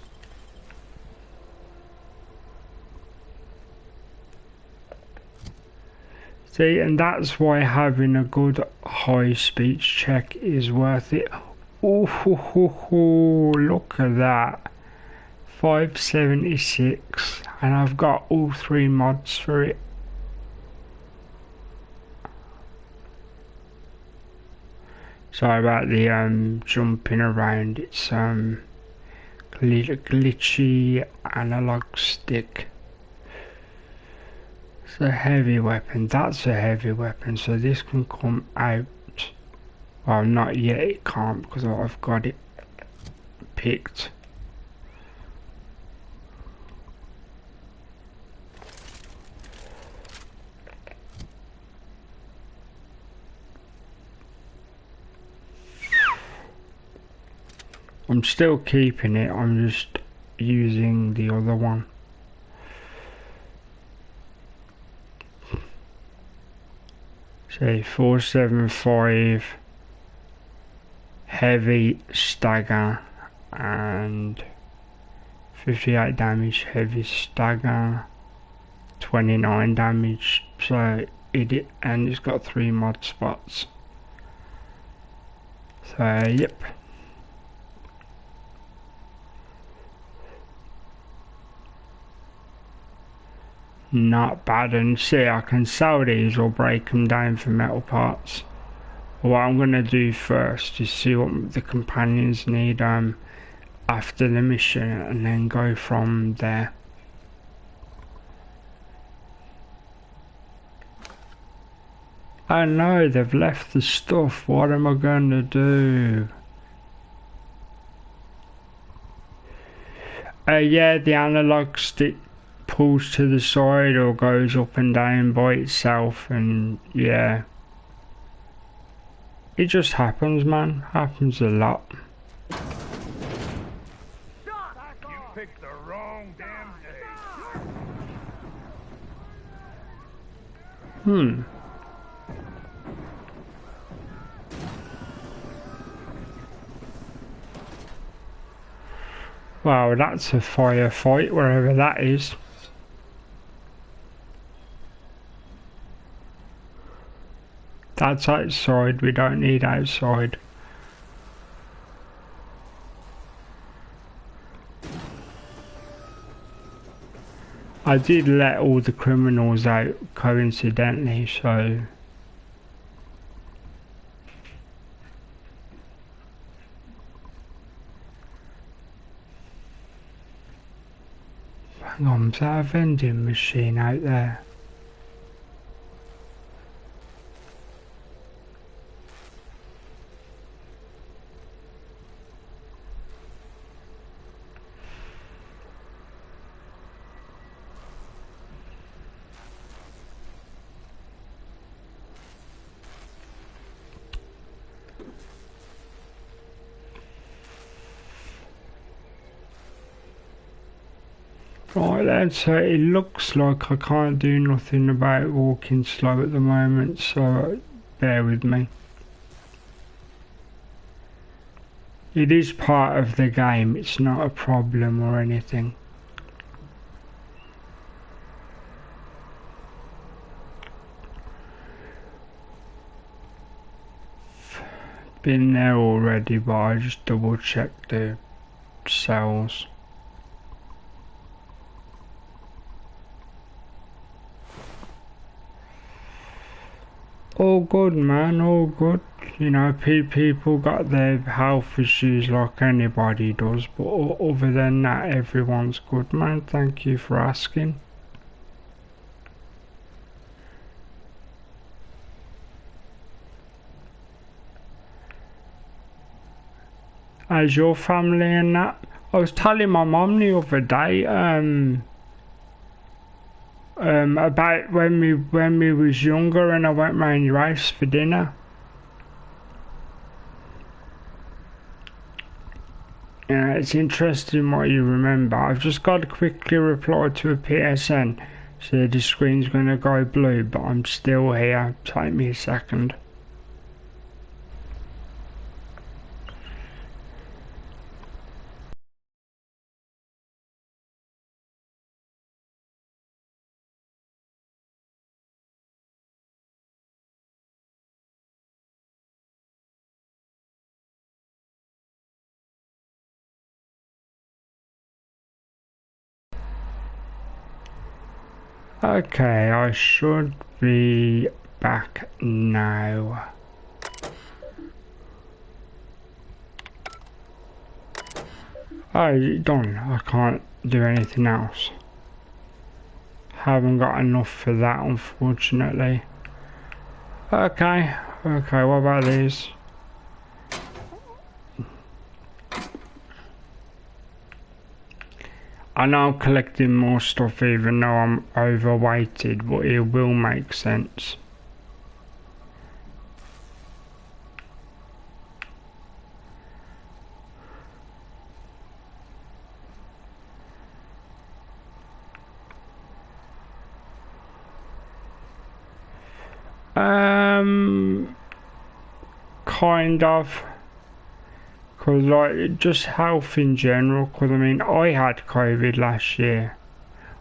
See, and that's why having a good high speech check is worth it. Ooh, look at that. 576, and I've got all 3 mods for it. Sorry about the jumping around, it's glitchy analog stick. It's a heavy weapon, that's a heavy weapon, so this can come out. Well, not yet, it can't because I've got it picked. I'm still keeping it, I'm just using the other one. Say 475 heavy stagger and 58 damage heavy stagger, 29 damage, so and it's got 3 mod spots. So yep. Not bad, and see, I can sell these or break them down for metal parts. What I'm gonna do first is see what the companions need after the mission, and then go from there. Oh no, they've left the stuff. What am I gonna do? Yeah, the analog stick pulls to the side or goes up and down by itself, and yeah, it just happens, man. Happens a lot. You picked the wrong damn day. Wow, that's a firefight wherever that is. That's outside, we don't need outside. I did let all the criminals out coincidentally, so... Hang on, is that a vending machine out there? Right then, so it looks like I can't do nothing about walking slow at the moment, so bear with me. It is part of the game, it's not a problem or anything. Been there already, but I just double checked the cells. All good, man, all good. You know, people got their health issues like anybody does, but other than that, everyone's good, man. Thank you for asking. How's your family and that? I was telling my mum the other day, about when we was younger and I went round your house for dinner. Yeah, it's interesting what you remember. I've just got to quickly reply to a PSN, so the screen's gonna go blue, but I'm still here. Take me a second. Okay, I should be back now. Oh, done. I can't do anything else. Haven't got enough for that, unfortunately. Okay, okay, what about these? I know I'm collecting more stuff even though I'm overweighted, but it will make sense. Kind of. Cause like, just health in general, cause I mean, I had COVID last year.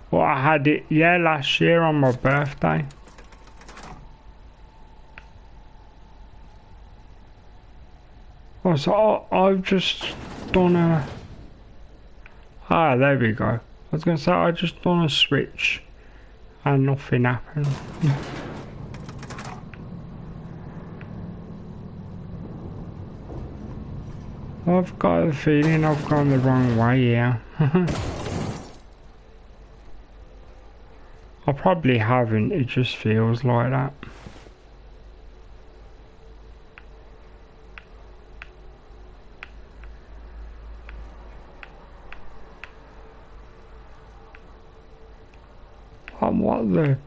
Well, I had it, yeah, last year on my birthday. Oh, so I've just done a... Ah, there we go. I was gonna say, I just done a switch and nothing happened. I've got a feeling I've gone the wrong way here. I probably haven't, it just feels like that. What the...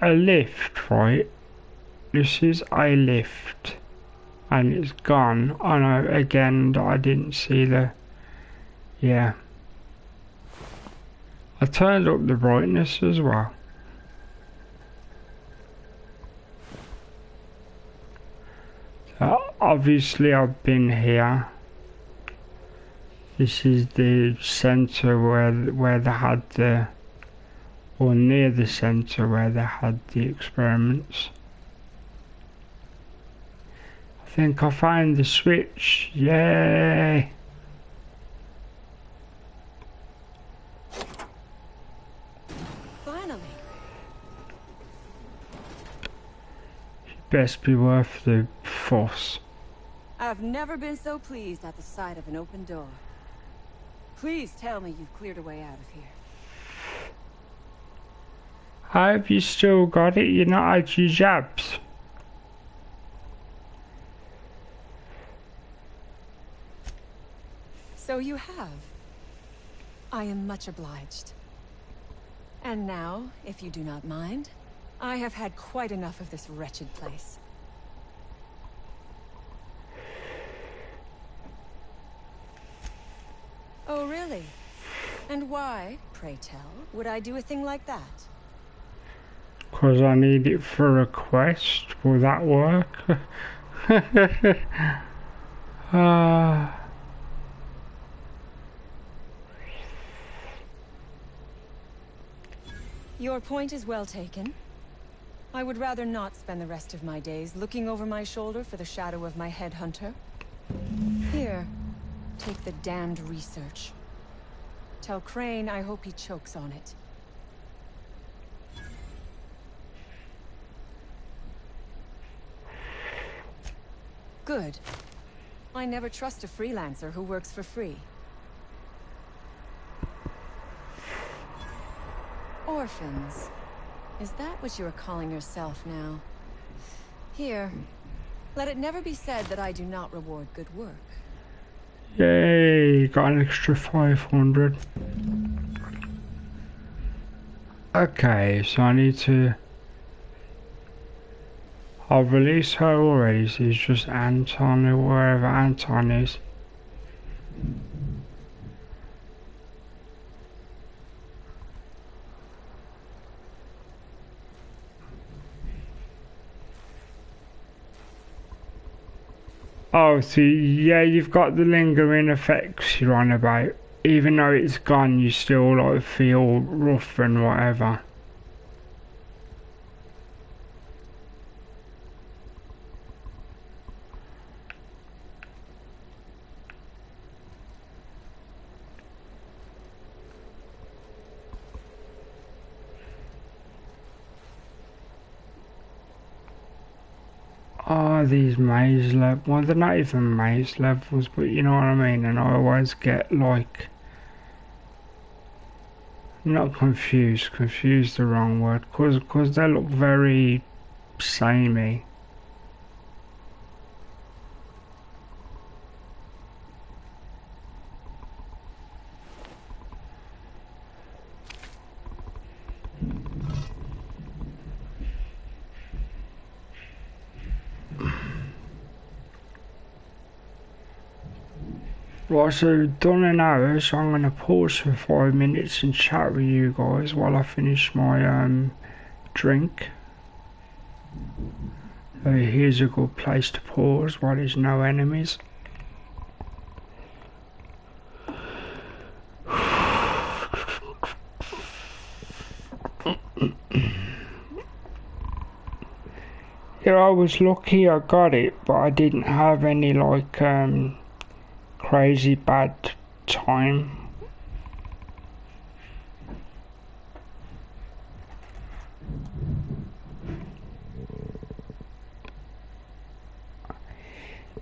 A lift, right? This is a lift. And it's gone. I know, again, that I didn't see the... Yeah. I turned up the brightness as well. Obviously I've been here. This is the centre where they had the... Or near the centre where they had the experiments. I think I found the switch. Yay! Finally. Best be worth the fuss. I've never been so pleased at the sight of an open door. Please tell me you've cleared a way out of here. How have you still got it? You're not out your jabs. So you have. I am much obliged. And now, if you do not mind, I have had quite enough of this wretched place. Oh, really? And why, pray tell, would I do a thing like that? 'Cause I need it for a quest. Will that work? Your point is well taken. I would rather not spend the rest of my days looking over my shoulder for the shadow of my headhunter. Here, take the damned research. Tell Crane I hope he chokes on it. Good. I never trust a freelancer who works for free. Orphans. Is that what you're calling yourself now? Here. Let it never be said that I do not reward good work. Yay, got an extra 500. Okay, so I need to... I've released her already, so it's just Anton or wherever Anton is. Oh, so yeah, you've got the lingering effects you're on about. Even though it's gone, you still like feel rough and whatever. are these maze levels? Well, they're not even maze levels, but you know what I mean. And I always get like, not confused. Confused the wrong word, cause they look very samey. Right, so done an hour, so I'm gonna pause for 5 minutes and chat with you guys while I finish my drink. Here's a good place to pause while there's no enemies. Yeah, I was lucky I got it, but I didn't have any like crazy bad time.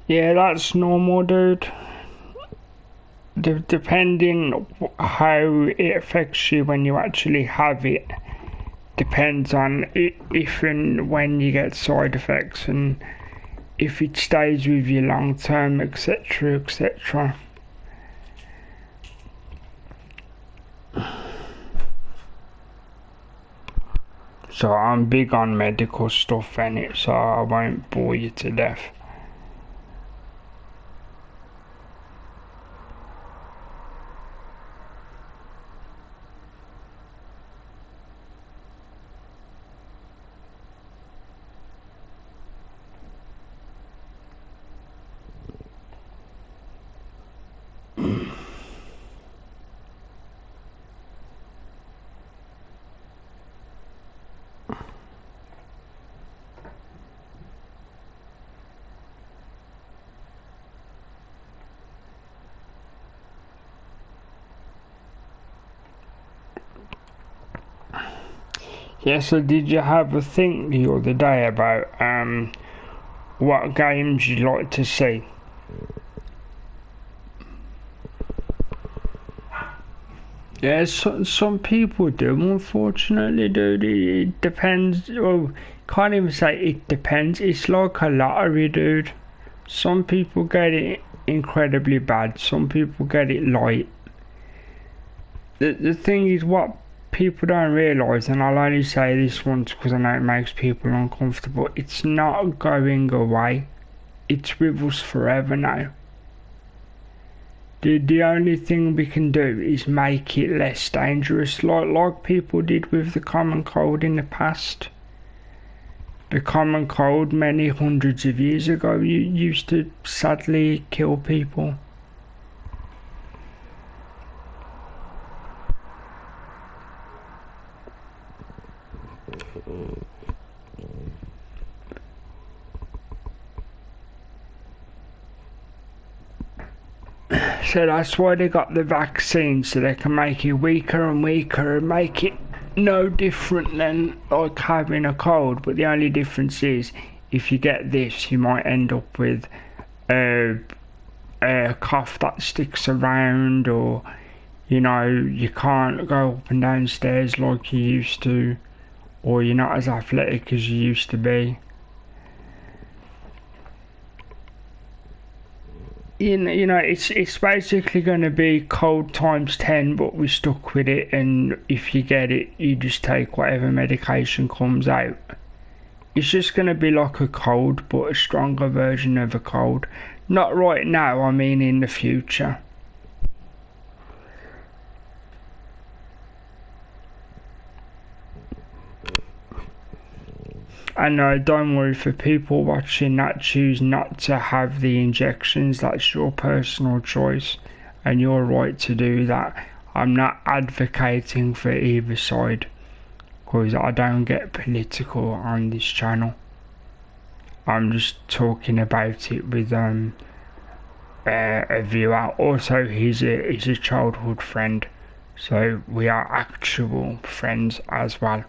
Yeah, that's normal, dude. Depending how it affects you when you actually have it, depends on if and when you get side effects and if it stays with you long term, etc, etc. So I'm big on medical stuff in it, so I won't bore you to death. Yeah, so did you have a think the other day about what games you'd like to see? Yeah, some people do, unfortunately, dude. It depends. Well, can't even say it depends. It's like a lottery, dude. Some people get it incredibly bad. Some people get it light. The thing is, what people don't realise, and I'll only say this once because I know it makes people uncomfortable, it's not going away. It's with us forever now. The only thing we can do is make it less dangerous, like people did with the common cold in the past. The common cold many hundreds of years ago used to sadly kill people. So that's why they got the vaccine, so they can make it weaker and weaker and make it no different than like having a cold. But the only difference is if you get this, you might end up with a cough that sticks around, or you know, you can't go up and down stairs like you used to, or you're not as athletic as you used to be. You know, it's basically going to be cold times 10, but we're stuck with it, and if you get it, you just take whatever medication comes out. It's just going to be like a cold, but a stronger version of a cold. Not right now, I mean in the future. And don't worry, for people watching that choose not to have the injections, that's your personal choice and your right to do that. I'm not advocating for either side, because I don't get political on this channel. I'm just talking about it with a viewer. Also, he's a childhood friend, so we are actual friends as well.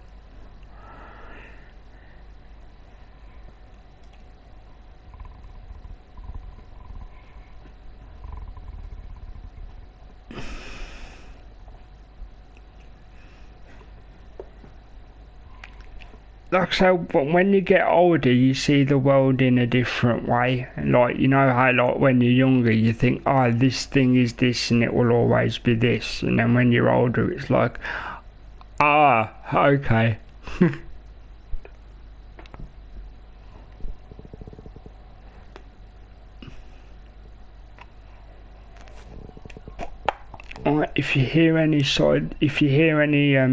like I say, but when you get older, you see the world in a different way. Like, you know how, like, when you're younger, you think, oh, this thing is this and it will always be this. And then when you're older, it's like, ah, okay. If you hear any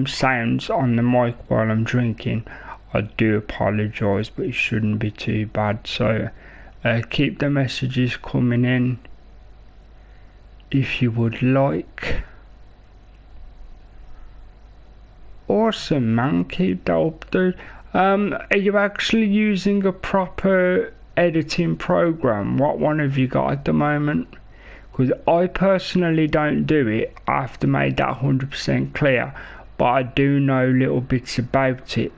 sounds on the mic while I'm drinking, I do apologise, but it shouldn't be too bad. So keep the messages coming in if you would like. Awesome, man, keep that up, dude. Are you actually using a proper editing program? What one have you got at the moment? Because I personally don't do it. I have to make that 100% clear, but I do know little bits about it.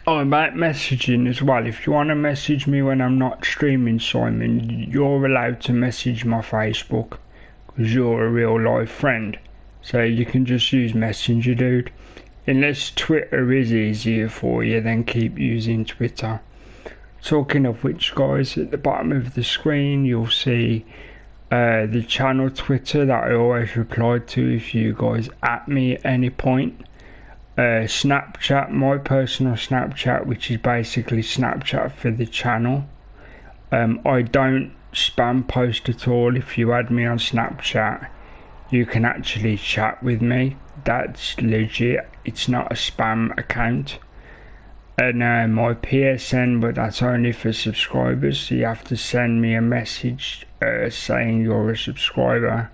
Oh, about messaging as well. If you want to message me when I'm not streaming, Simon, you're allowed to message my Facebook because you're a real life friend. So you can just use Messenger, dude. Unless Twitter is easier for you, then keep using Twitter. Talking of which, guys, at the bottom of the screen you'll see the channel Twitter that I always reply to if you guys at me at any point. Snapchat, my personal Snapchat, which is basically Snapchat for the channel. I don't spam post at all. If you add me on Snapchat, you can actually chat with me. That's legit. It's not a spam account. And my PSN, but that's only for subscribers, so you have to send me a message saying you're a subscriber.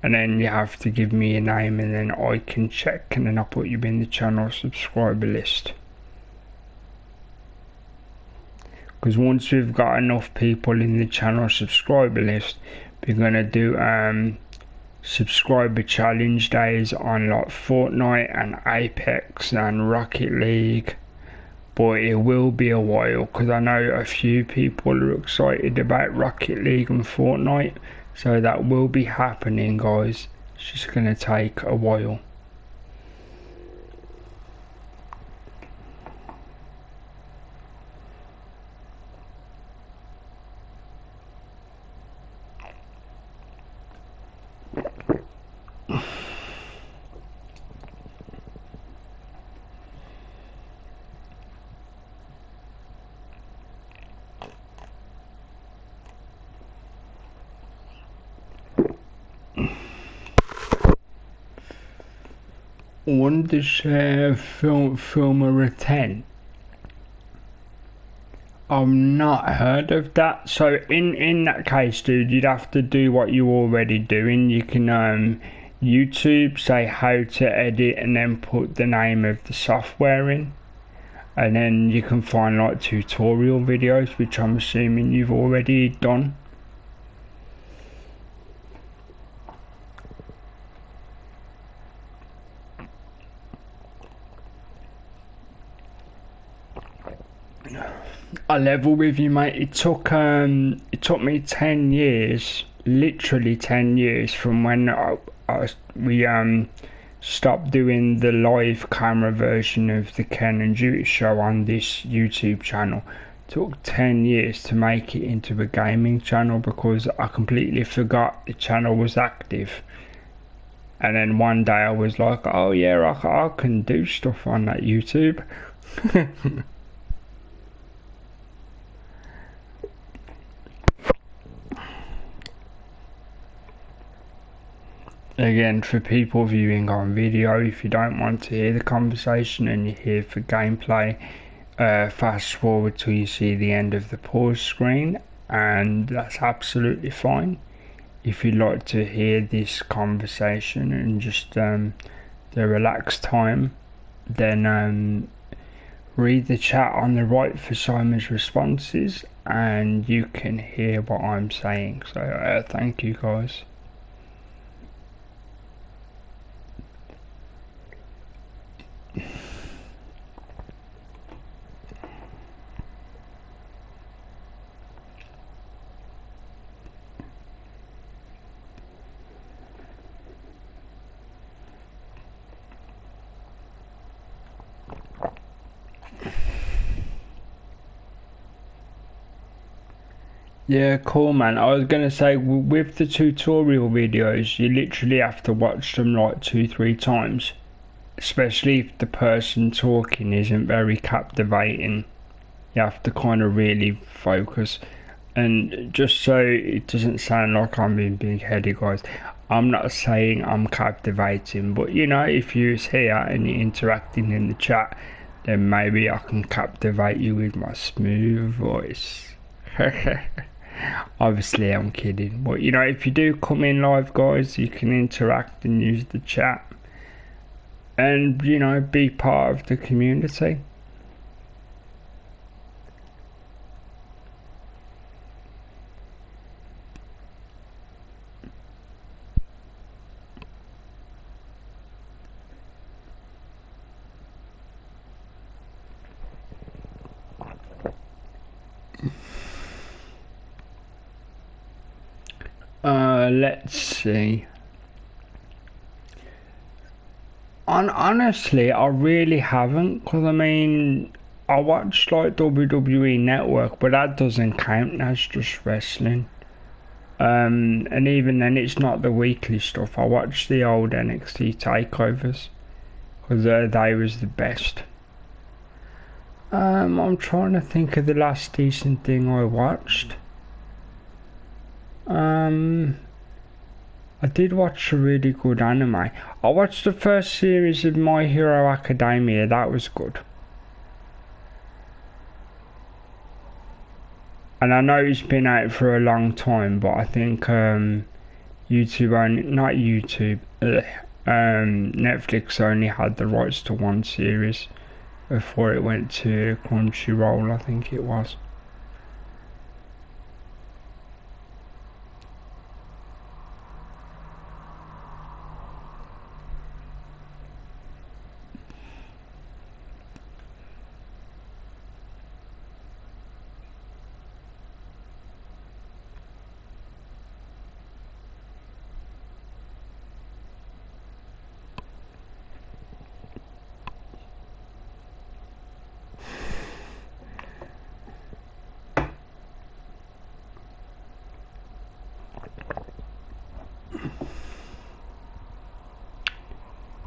And then you have to give me a name, and then I can check, and then I'll put you in the channel subscriber list. Because once we've got enough people in the channel subscriber list, we're going to do subscriber challenge days on like Fortnite and Apex and Rocket League. But it will be a while, because I know a few people are excited about Rocket League and Fortnite. So that will be happening, guys. It's just going to take a while. Wondershare Filmer a 10. I've not heard of that. So in that case, dude, you'd have to do what you're already doing. You can YouTube, say how to edit, and then put the name of the software in, and then you can find like tutorial videos, which I'm assuming you've already done. I level with you, mate. It took me 10 years, literally 10 years, from when we stopped doing the live camera version of the Ken and Duty show on this YouTube channel. It took 10 years to make it into a gaming channel, because I completely forgot the channel was active. And then one day I was like, oh yeah, I can do stuff on that YouTube. Again, for people viewing on video, if you don't want to hear the conversation and you're here for gameplay, fast forward till you see the end of the pause screen, and that's absolutely fine. If you'd like to hear this conversation and just the relaxed time, then read the chat on the right for Simon's responses, and you can hear what I'm saying. So thank you guys. Yeah, cool man. I was gonna say, with the tutorial videos, you literally have to watch them like 2-3 times, especially if the person talking isn't very captivating. You have to kind of really focus. And just so it doesn't sound like I'm being big-headed, guys, I'm not saying I'm captivating, but you know, if you're here and you're interacting in the chat, then maybe I can captivate you with my smooth voice. Obviously I'm kidding, but you know, if you do come in live, guys, you can interact and use the chat and, you know, be part of the community. Let's see. Honestly, I really haven't, because I mean, I watched like WWE Network, but that doesn't count, that's just wrestling. And even then, it's not the weekly stuff. I watched the old NXT takeovers, because they was the best. I'm trying to think of the last decent thing I watched. I did watch a really good anime. I watched the first series of My Hero Academia, that was good. And I know it's been out for a long time, but I think YouTube only, not YouTube, Netflix only had the rights to one series before it went to Crunchyroll, I think it was.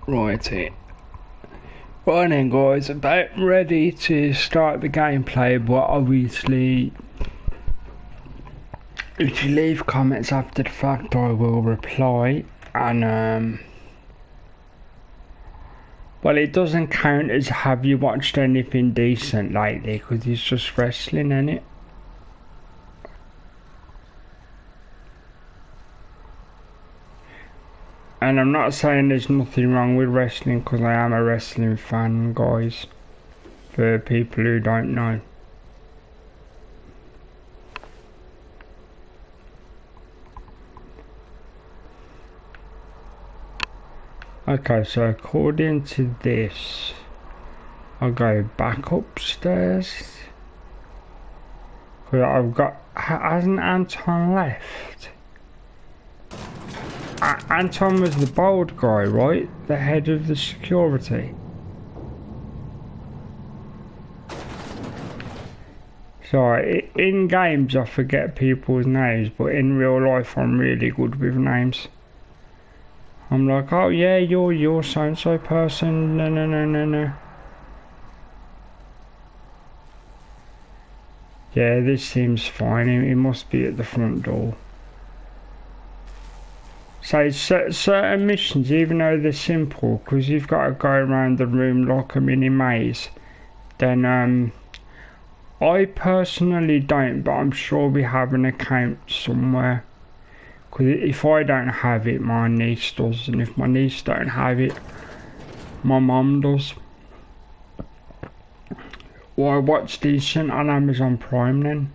Righty. Right then, guys, about ready to start the gameplay, but obviously if you leave comments after the fact, I will reply. And well, it doesn't count as have you watched anything decent lately, because it's just wrestling, innit? And I'm not saying there's nothing wrong with wrestling, because I am a wrestling fan, guys, for people who don't know. Okay, so according to this, I'll go back upstairs. Cause I've got, hasn't Anton left? Anton was the bald guy, right? The head of the security. Sorry, in games I forget people's names, but in real life I'm really good with names. I'm like, oh yeah, you're so-and-so person, no. Yeah, this seems fine, it must be at the front door. So certain missions, even though they're simple, because you've got to go around the room like a mini maze, then I personally don't, but I'm sure we have an account somewhere. Because if I don't have it, my niece does, and if my niece don't have it, my mum does. Well, what's decent on Amazon Prime then?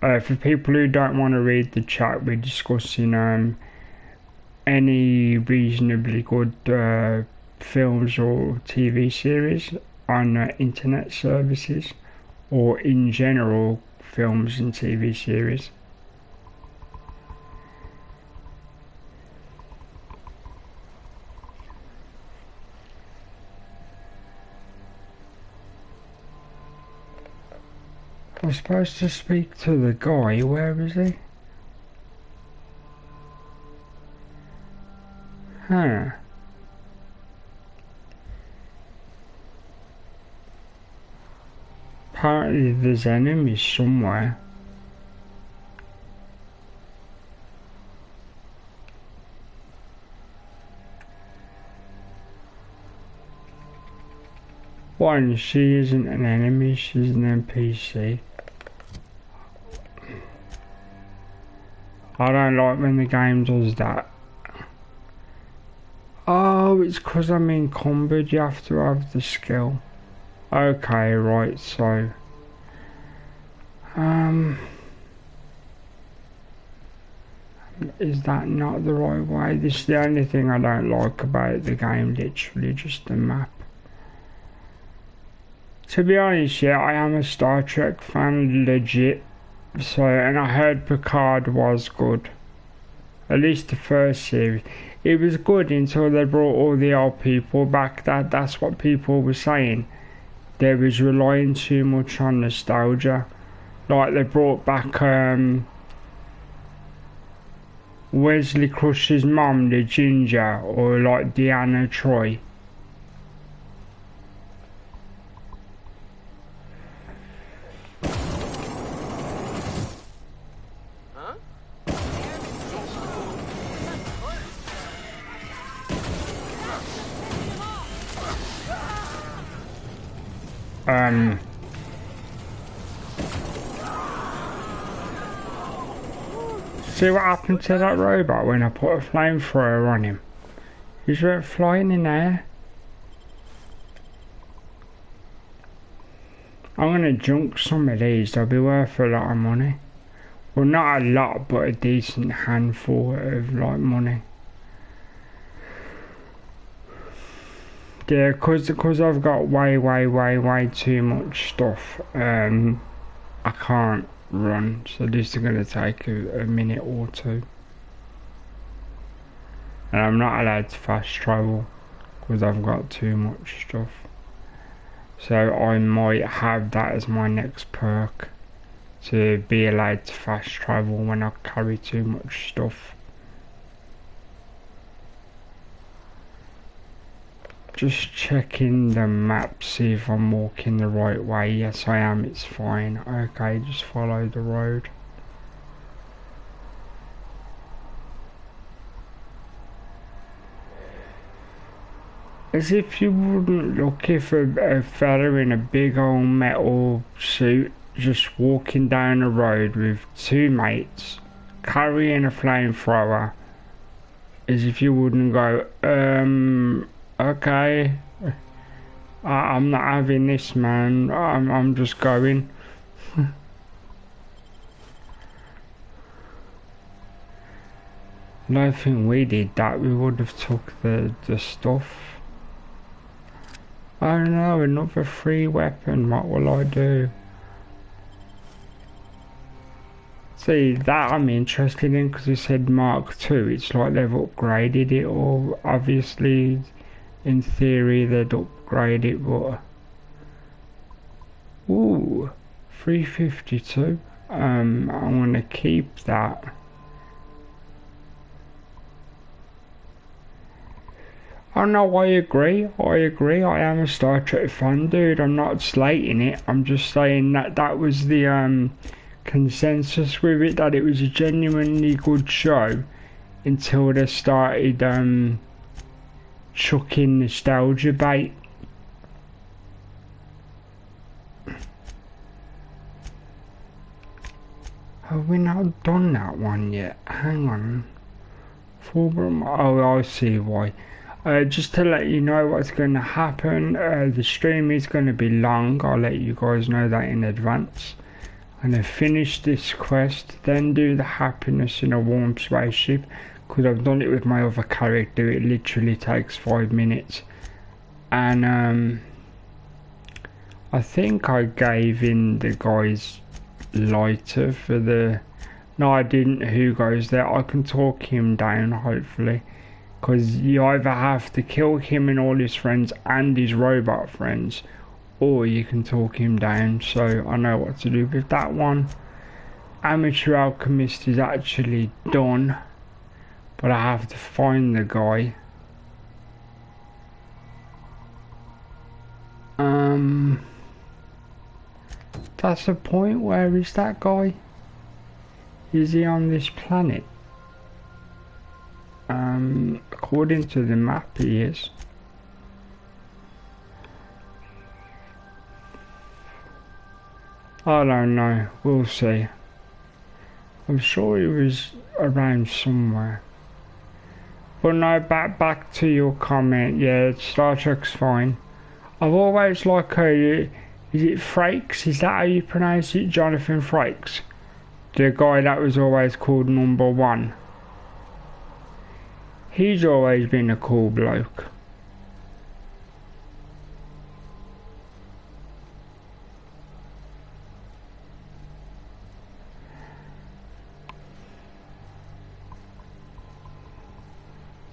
For people who don't want to read the chat, we're discussing any reasonably good films or TV series on internet services, or in general films and TV series. I'm supposed to speak to the guy. Where is he? Huh. Apparently there's enemies somewhere. One, she isn't an enemy, she's an NPC. I don't like when the game does that. Oh, it's because I'm encumbered, you have to have the skill. Okay, right, so... is that not the right way? This is the only thing I don't like about the game, literally, just the map. To be honest, yeah, I am a Star Trek fan, legit. So, and I heard Picard was good. At least the first series. It was good until they brought all the old people back. That's what people were saying. They was relying too much on nostalgia. Like they brought back Wesley Crusher's mum, the Ginger, or like Deanna Troi. See what happened to that robot when I put a flamethrower on him? He just went flying in there. I'm gonna junk some of these, they'll be worth a lot of money. Well, not a lot, but a decent handful of like money. Yeah, cause I've got way too much stuff. I can't run, so this is gonna take a minute or two. And I'm not allowed to fast travel because I've got too much stuff. So I might have that as my next perk, to be allowed to fast travel when I carry too much stuff. Just checking the map, see if I'm walking the right way. Yes I am, it's fine. Okay, just follow the road. As if you wouldn't look if a fella in a big old metal suit just walking down the road with two mates carrying a flamethrower, as if you wouldn't go, okay, I'm not having this, man. I'm just going. I don't think we did that. We would have took the stuff. Oh no, another free weapon. What will I do? See, that I'm interested in because it said Mark II. It's like they've upgraded it, or obviously in theory they'd upgrade it, but ooh, 352. I'm gonna keep that. Oh no, I agree, I am a Star Trek fan, dude. I'm not slating it, I'm just saying that was the consensus with it, that it was a genuinely good show until they started chucking nostalgia bait. Have we not done that one yet? Hang on. Fulbrum, oh I see why. Just to let you know what's going to happen, the stream is going to be long. I'll let you guys know that in advance. I'm going to finish this quest, then do the happiness in a warm spaceship, because I've done it with my other character. It literally takes 5 minutes. And I think I gave in the guy's lighter for the... No, I didn't. Who goes there? I can talk him down, hopefully. Because you either have to kill him and all his friends and his robot friends, or you can talk him down. So I know what to do with that one. Amateur Alchemist is actually done, but I have to find the guy. That's the point. Where is that guy? Is he on this planet? According to the map, he is. I don't know. We'll see. I'm sure he was around somewhere. But no, back to your comment. Yeah, Star Trek's fine. I've always liked her. Is it Frakes? Is that how you pronounce it? Jonathan Frakes? The guy that was always called Number One. He's always been a cool bloke.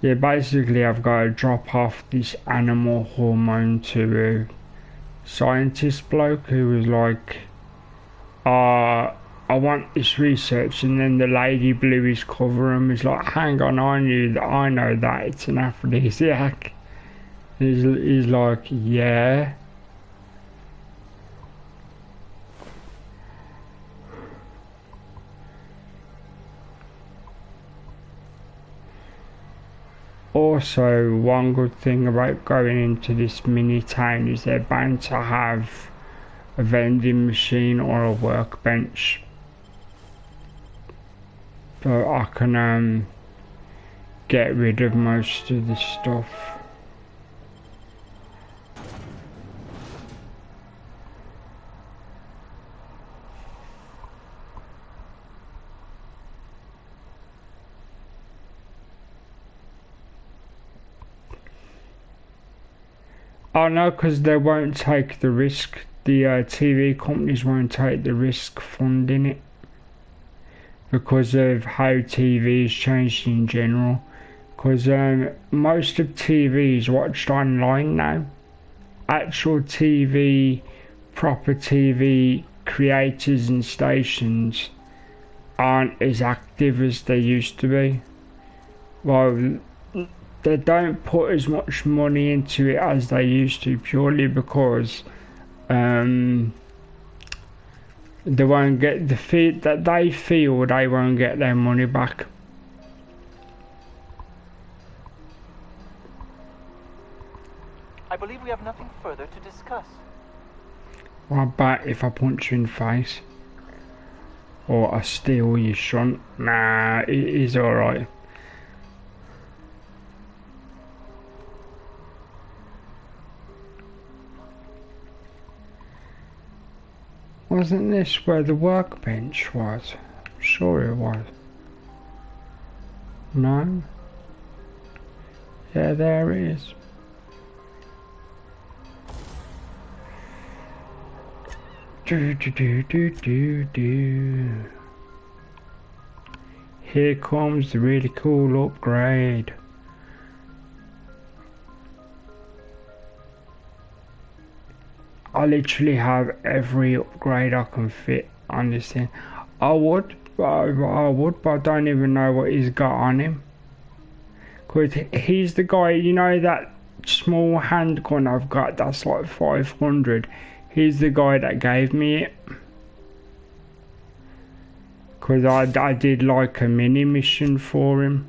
Yeah, basically I've got to drop off this animal hormone to a scientist bloke who was like, I want this research, and then the lady blew his cover and was like, hang on, I know that it's an aphrodisiac. He's like, yeah. Also, one good thing about going into this mini town is they're bound to have a vending machine or a workbench. So I can get rid of most of the stuff. Oh no, because they won't take the risk. The TV companies won't take the risk funding it, because of how TV is changed in general. Because most of TV is watched online now. Actual TV, proper TV creators and stations aren't as active as they used to be. Well, they don't put as much money into it as they used to, purely because they won't get the fee that they feel they won't get their money back. I believe we have nothing further to discuss. What about if I punch you in the face? Or I steal your shunt? Nah, it is alright. Wasn't this where the workbench was? I'm sure it was. No? Yeah, there it is. Do. Here comes the really cool upgrade. I literally have every upgrade I can fit on this thing. I would, but I don't even know what he's got on him. Cause he's the guy, you know that small handgun I've got that's like 500. He's the guy that gave me it. Cause I did like a mini mission for him.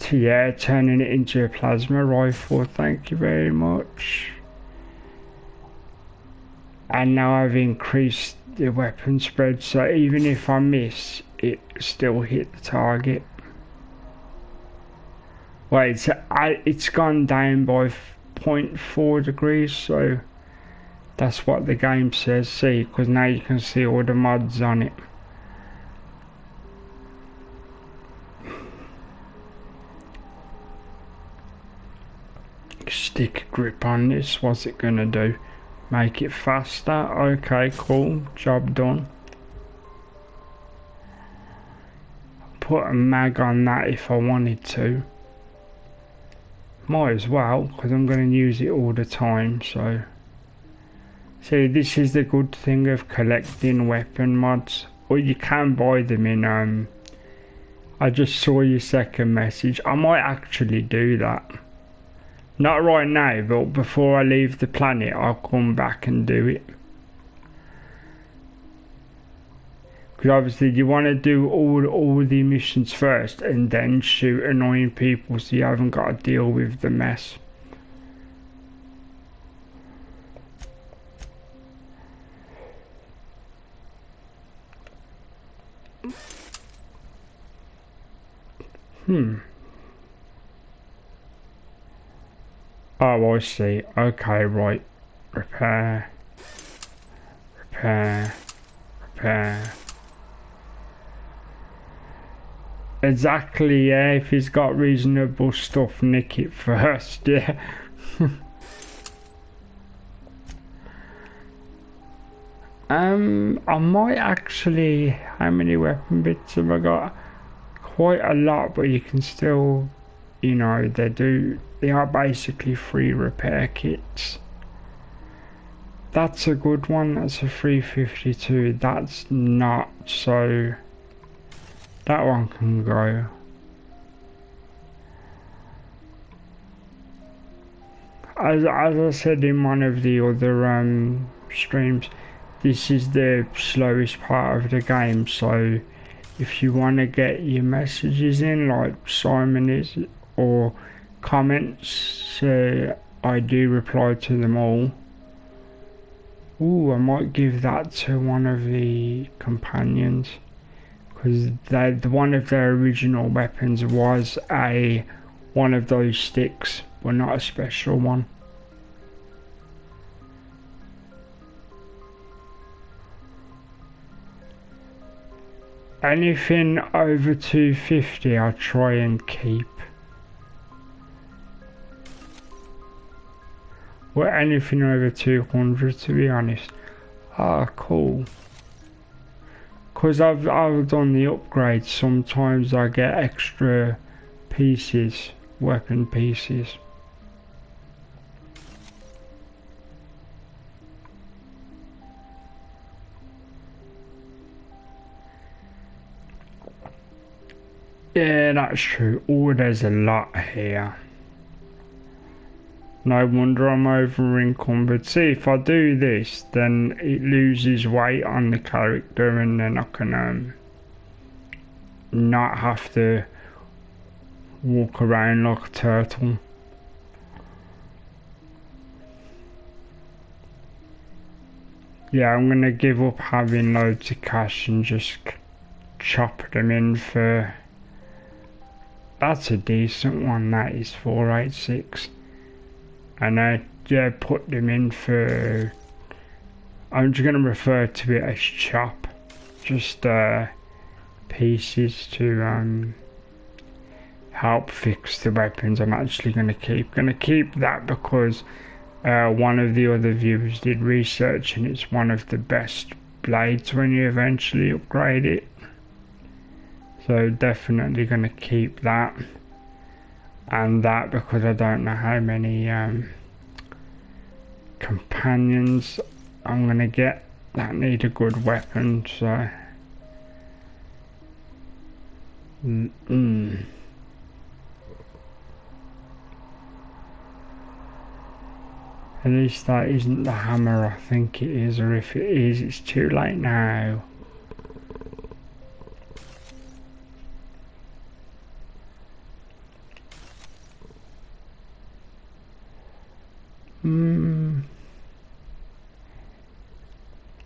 Yeah, turning it into a plasma rifle. Thank you very much. And now I've increased the weapon spread, so even if I miss, it still hit the target. Wait, it's gone down by 0.4 degrees, so that's what the game says. See, because now you can see all the mods on it. Stick grip on this, what's it gonna do? Make it faster? Okay, cool, job done. Put a mag on that if I wanted to. Might as well, because I'm going to use it all the time, so. See, this is the good thing of collecting weapon mods. Or you can buy them in, I just saw your second message. I might actually do that. Not right now, but before I leave the planet, I'll come back and do it. Because obviously you want to do all the missions first and then shoot annoying people so you haven't got to deal with the mess. Oh, I see. Okay, right. Repair. Repair. Repair. Exactly, yeah. If he's got reasonable stuff, nick it first, yeah. I might actually... How many weapon bits have I got? Quite a lot, but you can still... You know, they are basically free repair kits. That's a good one, that's a 352. That's not, so that one can go. As I said in one of the other streams, this is the slowest part of the game, so if you want to get your messages in like Simon is, or comments, I do reply to them all. Ooh, I might give that to one of the companions, because one of their original weapons was one of those sticks, but not a special one. Anything over 250 I'll try and keep. Well, anything over 200 to be honest. Ah, cool. Because I've done the upgrades, sometimes I get extra pieces, weapon pieces. Yeah, that's true. Oh, there's a lot here. No wonder I'm over encumbered. See, if I do this, then it loses weight on the character and then I can not have to walk around like a turtle. Yeah, I'm gonna give up having loads of cash and just chop them in for... That's a decent one, that is 486. And I put them in for... I'm just gonna refer to it as chop. Just pieces to help fix the weapons. I'm actually gonna keep that because one of the other viewers did research and it's one of the best blades when you eventually upgrade it. So definitely gonna keep that. And that because I don't know how many companions I'm gonna get that need a good weapon, so At least that isn't the hammer I think it is, or if it is, it's too late now.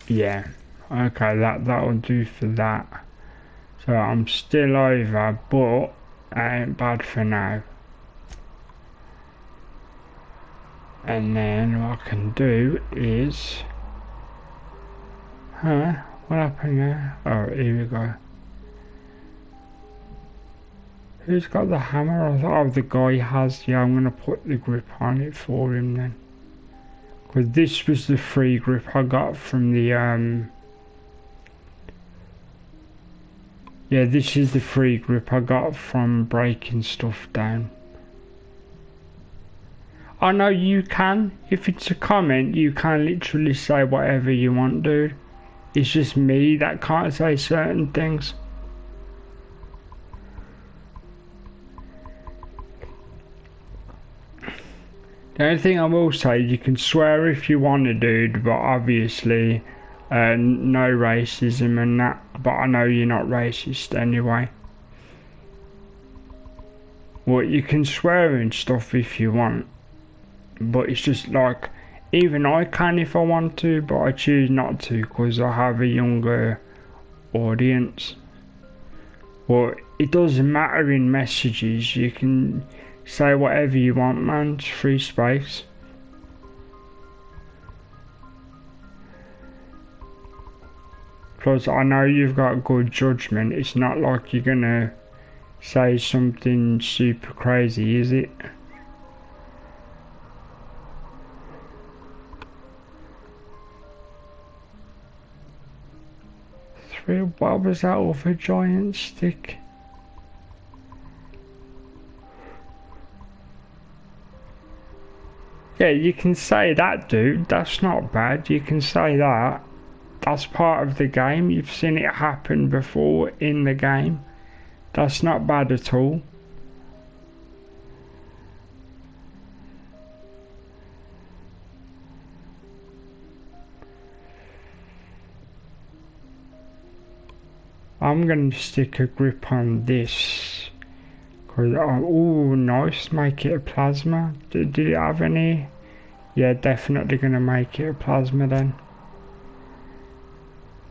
Yeah, okay, that'll do for that. So I'm still over, but I ain't bad for now. And then what I can do is... Huh? What happened there? Oh, here we go. Who's got the hammer? I thought, oh, the guy has. Yeah, I'm gonna put the grip on it for him then. Because this was the free grip I got from the, yeah, this is the free grip I got from breaking stuff down. I know you can. If it's a comment, you can literally say whatever you want, dude. It's just me that can't say certain things. The only thing I will say, you can swear if you want to, dude, but obviously no racism and that, but I know you're not racist anyway. Well, you can swear and stuff if you want, but it's just like, even I can if I want to, but I choose not to because I have a younger audience. Well, it doesn't matter in messages, you can say whatever you want, man, it's free space. Plus, I know you've got good judgment, it's not like you're gonna say something super crazy, is it? What was that other giant stick? Yeah, you can say that, dude. That's not bad. You can say that. That's part of the game. You've seen it happen before in the game. That's not bad at all. I'm going to stick a grip on this. Oh, nice. Make it a plasma. Did it have any? Yeah, definitely going to make it a plasma then.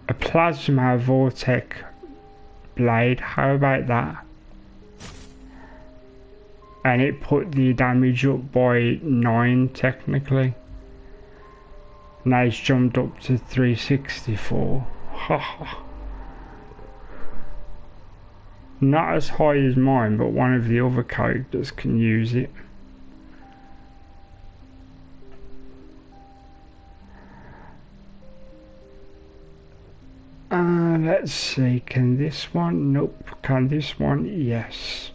A plasma vortex blade. How about that? And it put the damage up by 9 technically. Now it's jumped up to 364. Haha. Not as high as mine, but one of the other characters can use it. Let's see, can this one? Nope. Can this one? Yes.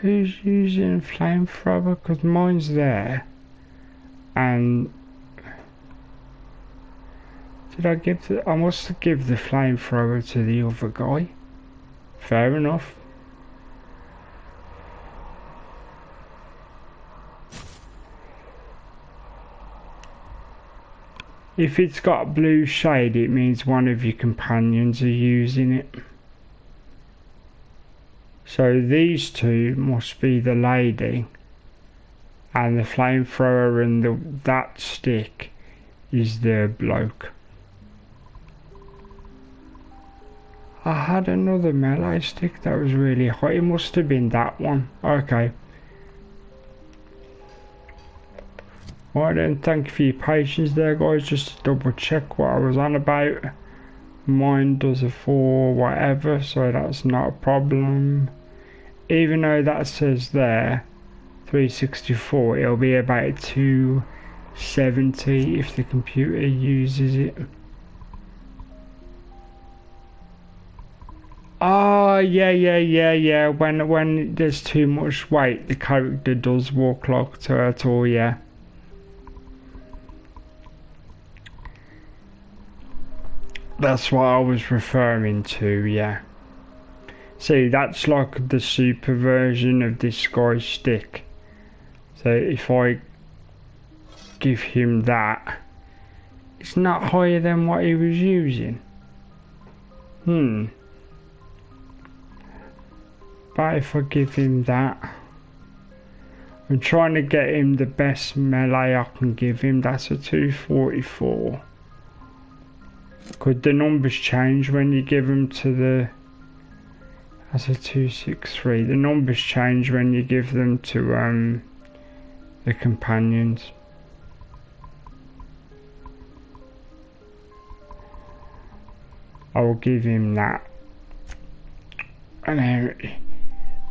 Who's using flamethrower? Because mine's there. And did I give the... I must give the flamethrower to the other guy. Fair enough. If it's got blue shade, it means one of your companions are using it. So these two must be the lady. And the flamethrower and that stick is the bloke. I had another melee stick that was really hot. It must have been that one. Okay. Right then, thank you for your patience there, guys. Just to double check what I was on about. Mine does a 4 whatever, so that's not a problem. Even though that says there 364, it'll be about 270 if the computer uses it. Oh, yeah. When there's too much weight, the character does walk like a turtle, yeah. That's what I was referring to, yeah. See, that's like the super version of this guy's stick. So if I give him that, it's not higher than what he was using. But if I give him that, I'm trying to get him the best melee I can give him. That's a 244. Could the numbers change when you give them to the... That's a 263. The numbers change when you give them to the companions. I will give him that. And then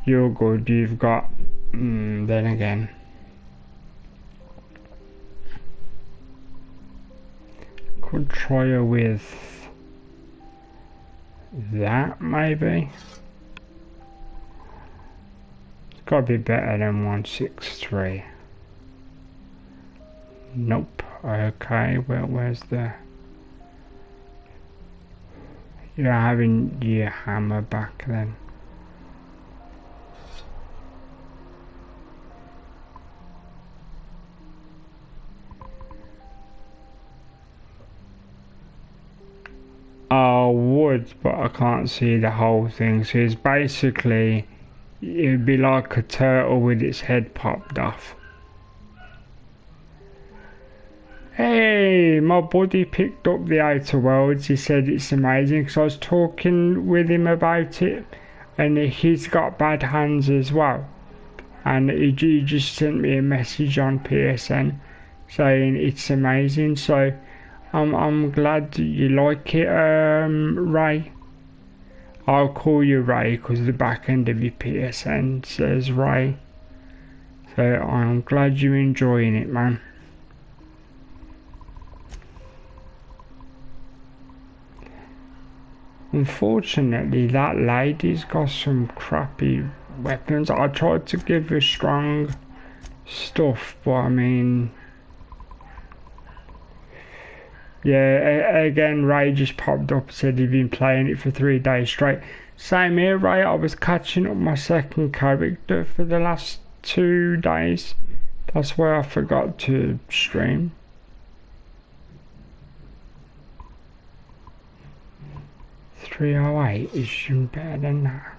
you're good. You've got then again. Could try her with that maybe. It's got to be better than 163. Nope. Okay, well, where's the... You're having your hammer back then. I would, but I can't see the whole thing. So it's basically, it'd be like a turtle with its head popped off. Hey, my buddy picked up the Outer Worlds. He said it's amazing because I was talking with him about it, and he's got bad hands as well. And he just sent me a message on PSN saying it's amazing. So I'm glad you like it, Ray. I'll call you Ray because the back end of your PSN says Ray. So I'm glad you're enjoying it, man. Unfortunately, that lady's got some crappy weapons. I tried to give her strong stuff, but I mean... Yeah, again, Ray just popped up and said he'd been playing it for 3 days straight. Same here, Ray. I was catching up my second character for the last 2 days. That's why I forgot to stream. .308 is even better than that.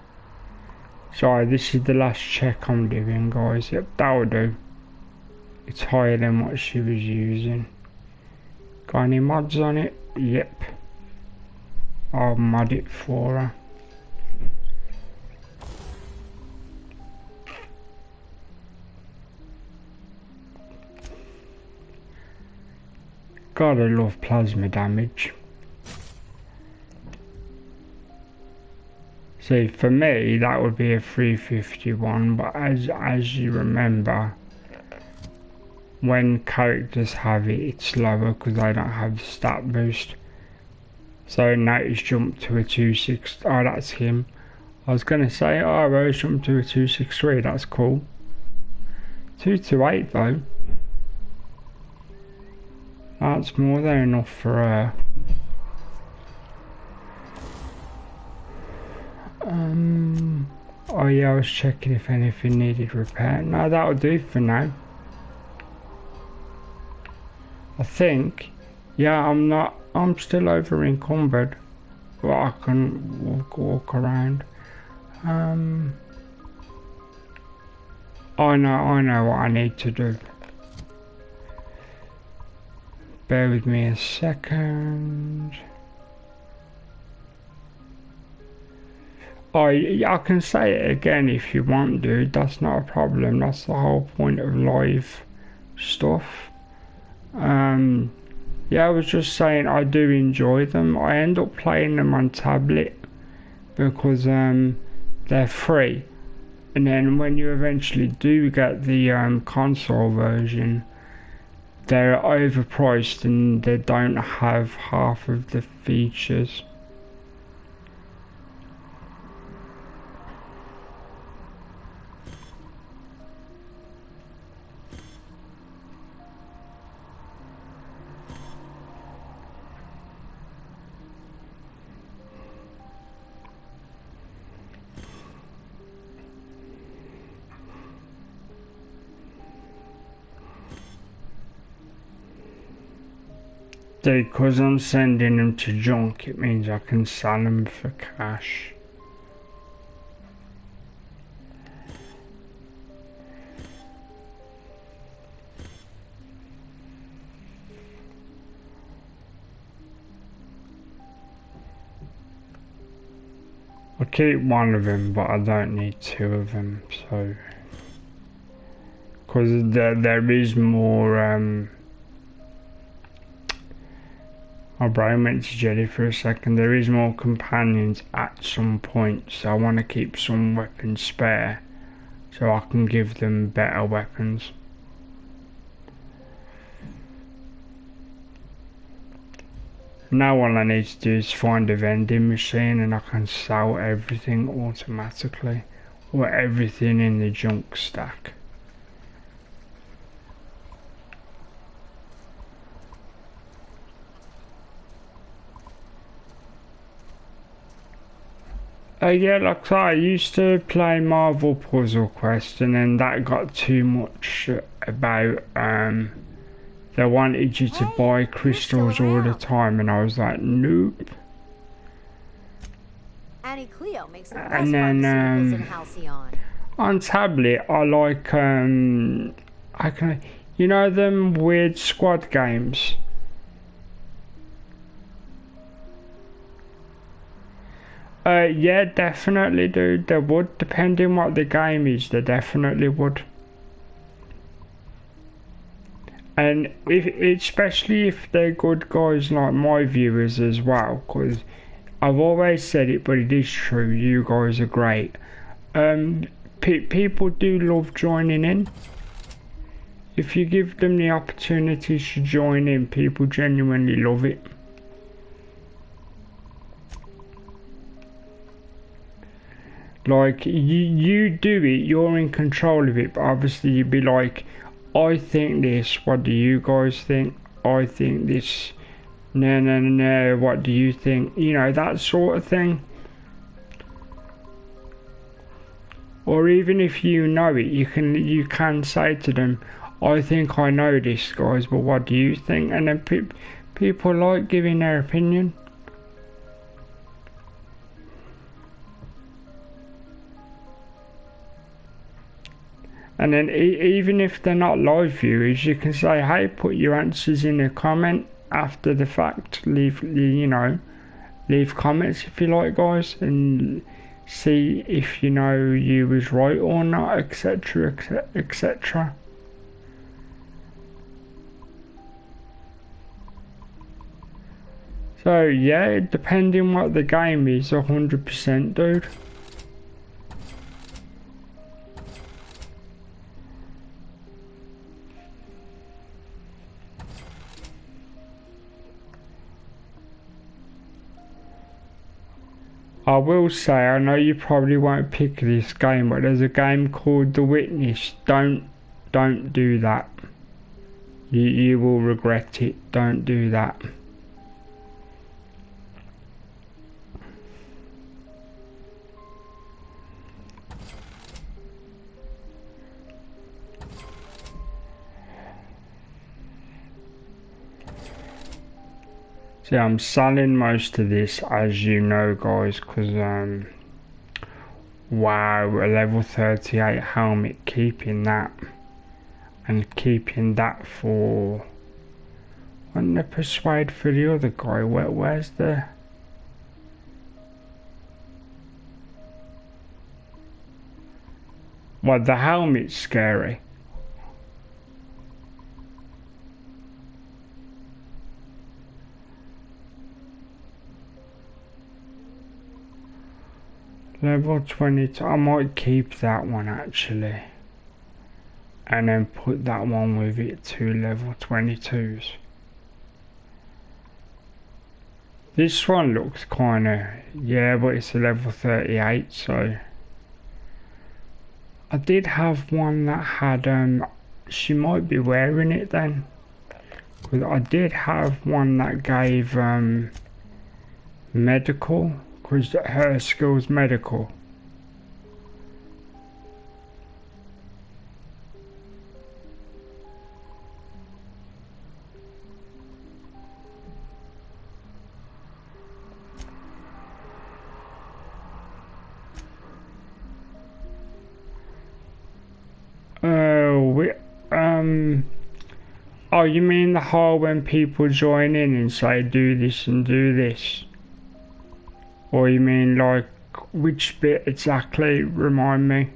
Sorry, this is the last check I'm doing, guys. Yep, that'll do. It's higher than what she was using. Got any mods on it? Yep. I'll mod it for her. Gotta love plasma damage. See, for me, that would be a 351, but as you remember, when characters have it, it's lower because they don't have the stat boost. So now it's jumped to a 260. Oh, that's him. I was gonna say, oh, Rose jumped to a 263. That's cool. 228 though. That's more than enough for her. Oh yeah, I was checking if anything needed repair. No, that'll do for now. I think, yeah, I'm still over encumbered, but I can walk around. I know what I need to do. Bear with me a second. Oh, I can say it again if you want, dude. That's not a problem. That's the whole point of live stuff. Yeah, I was just saying I do enjoy them. I end up playing them on tablet because they're free. And then when you eventually do get the console version, they're overpriced and they don't have half of the features. Because I'm sending them to junk, it means I can sell them for cash. I'll keep one of them, but I don't need two of them, so... Because there is more, my brain went to jelly for a second. There is more companions at some point, so I want to keep some weapons spare, so I can give them better weapons. Now all I need to do is find a vending machine and I can sell everything automatically, or everything in the junk stack. Yeah, like I used to play Marvel Puzzle Quest, and then that got too much about, they wanted you to buy crystals all the time, and I was like, nope. Annie Cleo makes the best And then, pharmaceuticals in Halcyon. on tablet, I like, you know them weird squad games? Yeah, definitely, dude. They would, depending what the game is, they definitely would. And especially if they're good guys like my viewers as well, because I've always said it, but it is true. You guys are great. People do love joining in. If you give them the opportunity to join in, people genuinely love it. Like, you do it, you're in control of it, but obviously you'd be like, I think this, what do you guys think? I think this, no, what do you think? You know, that sort of thing. Or even if you know it, you can say to them, I think I know this, guys, but what do you think? And then people like giving their opinion. And then even if they're not live viewers, you can say, hey, put your answers in a comment after the fact. Leave comments if you like, guys, and see if you know you was right or not, etc, etc. So yeah, depending what the game is, 100%, dude. I will say, I know you probably won't pick this game, but there's a game called The Witness. Don't do that. You will regret it. Don't do that. See, I'm selling most of this, as you know, guys, because, wow, a level 38 helmet, keeping that, and keeping that for, wouldn't they persuade for the other guy? Where's the, what, the helmet's scary? Level 22, I might keep that one actually, and then put that one with it, 2 level 22s. This one looks kinda, yeah, but it's a level 38, so. I did have one that had, she might be wearing it then, because I did have one that gave medical, because her skill's medical. Oh, you mean the whole when people join in and say do this and do this? Or you mean like which bit exactly? Remind me.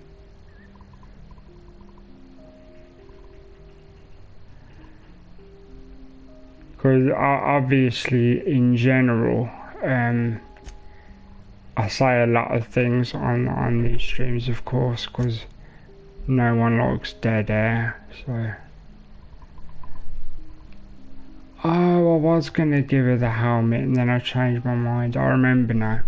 Because obviously, in general, I say a lot of things on these streams, of course, because no one likes dead air, so... Oh, I was gonna give her the helmet and then I changed my mind. I remember now.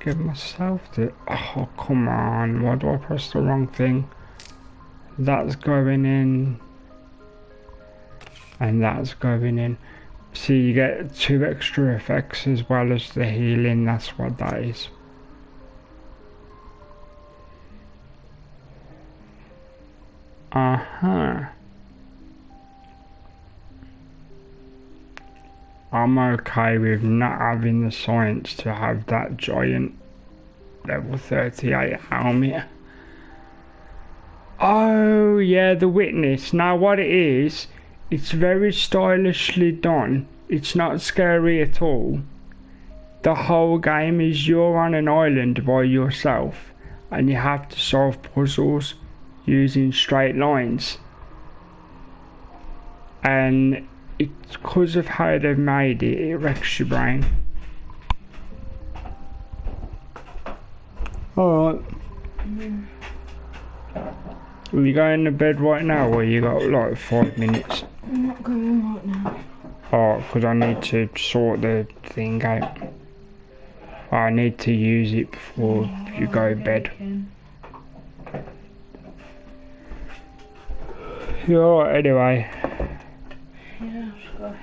Give myself the... Oh, come on. Why do I press the wrong thing? That's going in. And that's going in. See, you get 2 extra effects as well as the healing. That's what that is. Uh-huh. I'm okay with not having the science to have that giant level 38 helmet. Oh yeah, the witness. Now what it is, it's very stylishly done. It's not scary at all. The whole game is you're on an island by yourself and you have to solve puzzles using straight lines. And it's because of how they've made it, it wrecks your brain. Alright. Are you going to bed right now or you got like 5 minutes? I'm not going right now. Oh, because I need to sort the thing out. I need to use it before you go to bed. You're alright anyway. Yeah, I've just got a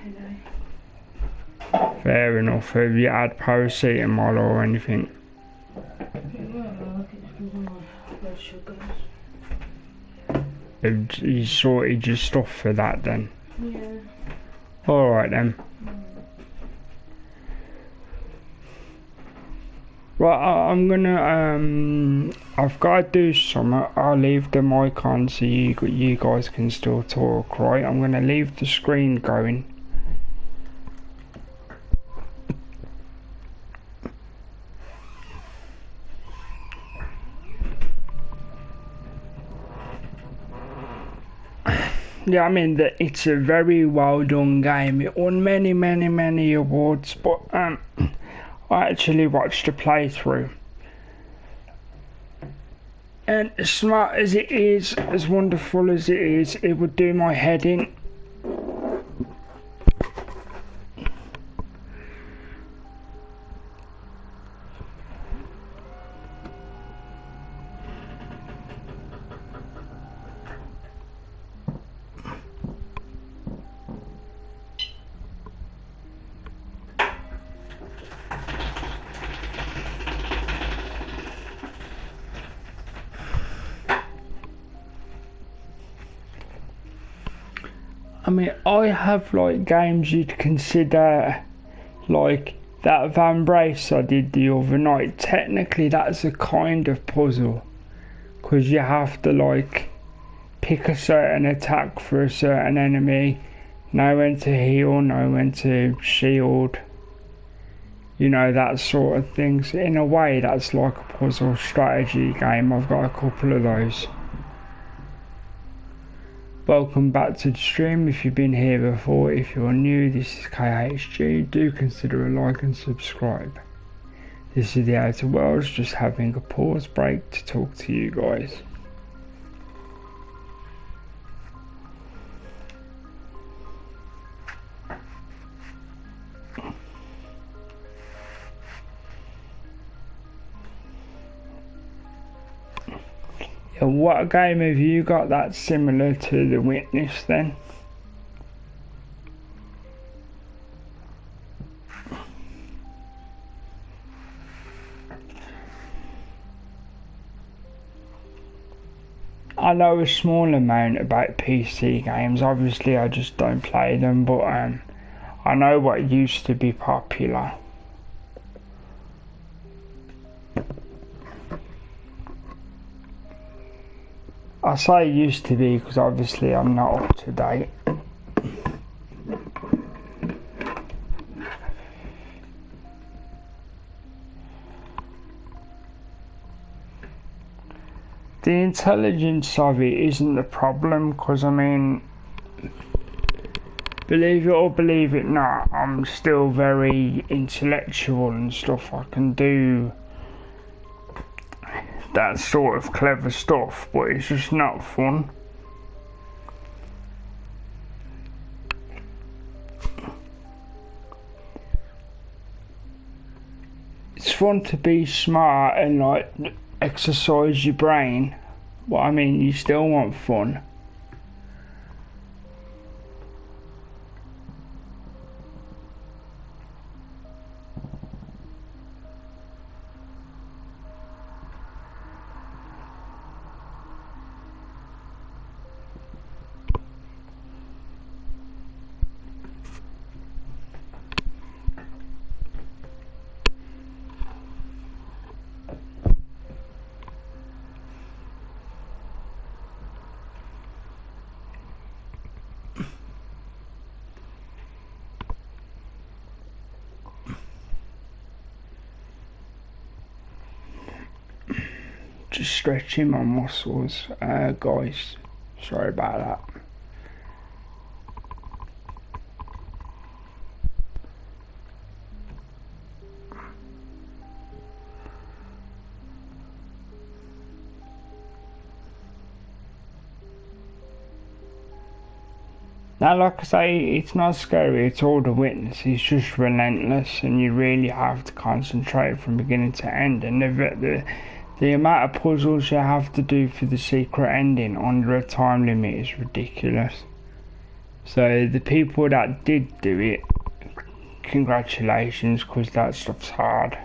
headache. Fair enough. Have you had paracetamol or anything? Have you sorted your stuff for that then? Yeah. Alright then. Right, I'm gonna, I've got to do something. I'll leave the mic on so you guys can still talk, right? I'm gonna leave the screen going. Yeah, I mean, it's a very well done game. It won many awards, but I actually watched a playthrough. And as smart as it is, as wonderful as it is, it would do my head in. I mean, I have like games you'd consider like that Van Brace I did the other night. Technically that's a kind of puzzle, because you have to like pick a certain attack for a certain enemy, know when to heal, know when to shield, you know, that sort of thing. So in a way that's like a puzzle strategy game. I've got a couple of those. Welcome back to the stream. If you've been here before, if you're new, this is KHG. Do consider a like and subscribe. This is the Outer Worlds, just having a pause break to talk to you guys. What game have you got that's similar to The Witness then? I know a small amount about PC games. Obviously I just don't play them, but I know what used to be popular. I say used to be because obviously I'm not up to date. The intelligence of it isn't the problem, because I mean, believe it or believe it not, I'm still very intellectual and stuff. I can do that sort of clever stuff, but it's just not fun. It's fun to be smart and like exercise your brain, but I mean, you still want fun. Just stretching my muscles, guys. Sorry about that. Now, like I say, it's not scary at all, the witness. It's just relentless, and you really have to concentrate from beginning to end. And the amount of puzzles you have to do for the secret ending under a time limit is ridiculous. So the people that did do it, congratulations, because that stuff's hard.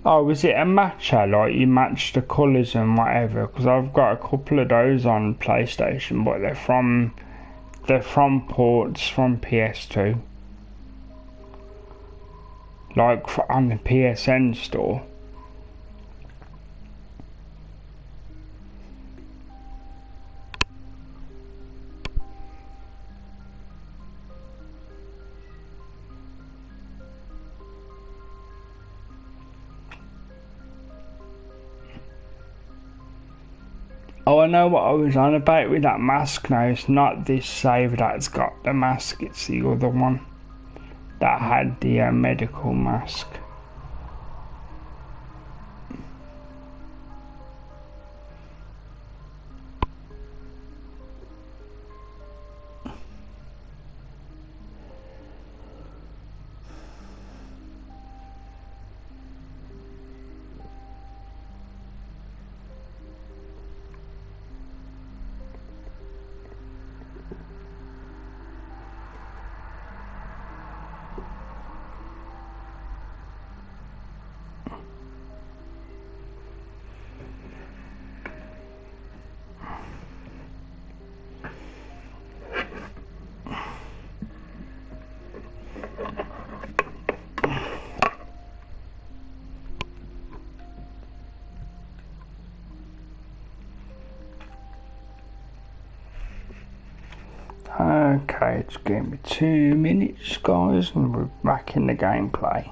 Oh, was it a matcher? Like you match the colours and whatever? Because I've got a couple of those on PlayStation, but they're from ports from PS2. Like on the PSN store. Oh, I know what I was on about with that mask now. It's not this save that's got the mask, it's the other one that had the medical mask. Okay, it's giving me 2 minutes, guys, and we're back in the gameplay.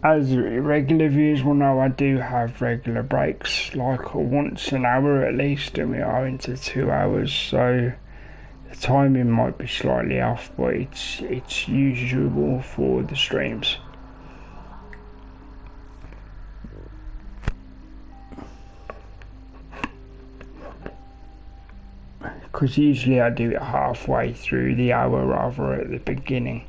As regular viewers will know, I do have regular breaks, like once an hour at least, and we are into 2 hours, so the timing might be slightly off, but it's usual for the streams. Because usually I do it halfway through the hour rather at the beginning.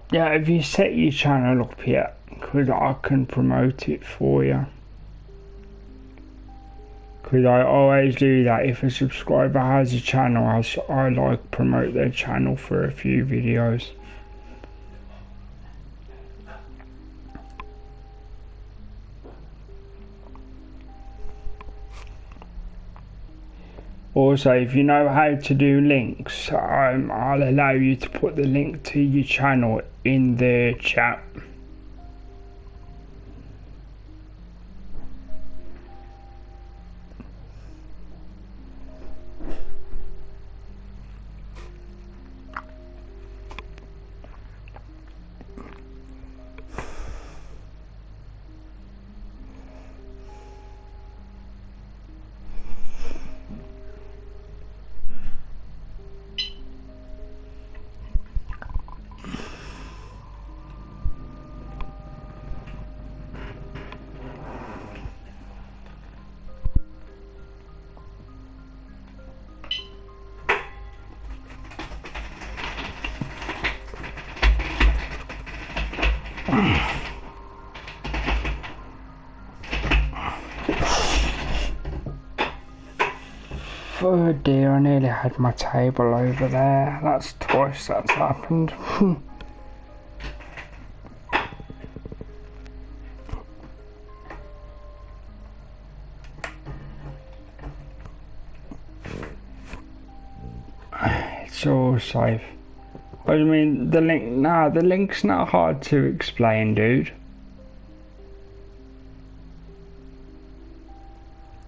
Yeah, have you set your channel up yet? Because I can promote it for you. Because I always do that. If a subscriber has a channel, I like promote their channel for a few videos. Also, if you know how to do links, I'll allow you to put the link to your channel in the chat. Oh dear, I nearly had my table over there. That's twice that's happened. It's all safe. I mean, the link's not hard to explain, dude.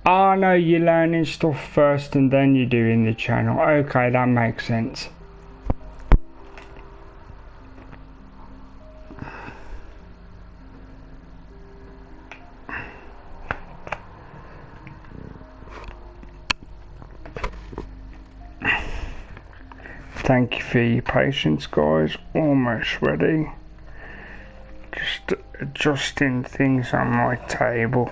Oh no, you're learning stuff first and then you're doing the channel. Okay, that makes sense. Thank you for your patience, guys. Almost ready. Just adjusting things on my table.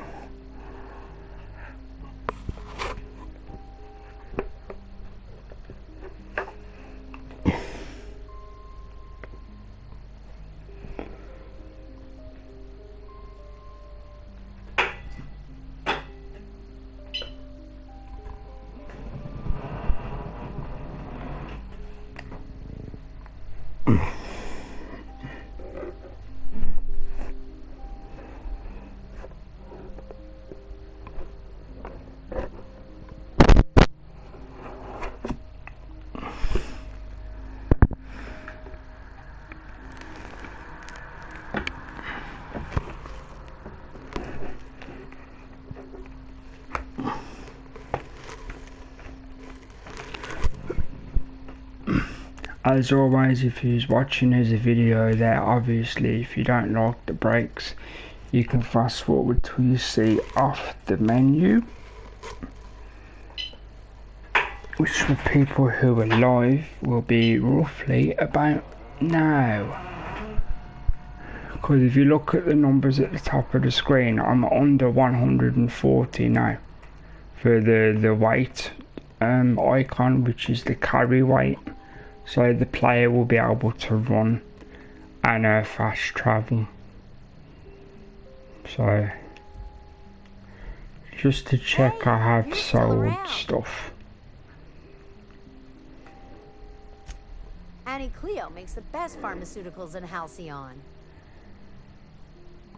As always, if you're watching as a video there, obviously if you don't like the breaks, you can fast forward till you see off the menu, which for people who are live will be roughly about now. Because if you look at the numbers at the top of the screen, I'm under 140 now for the weight icon, which is the carry weight. So the player will be able to run and fast travel. So just to check, I have sold stuff. Annie Cleo makes the best pharmaceuticals in Halcyon.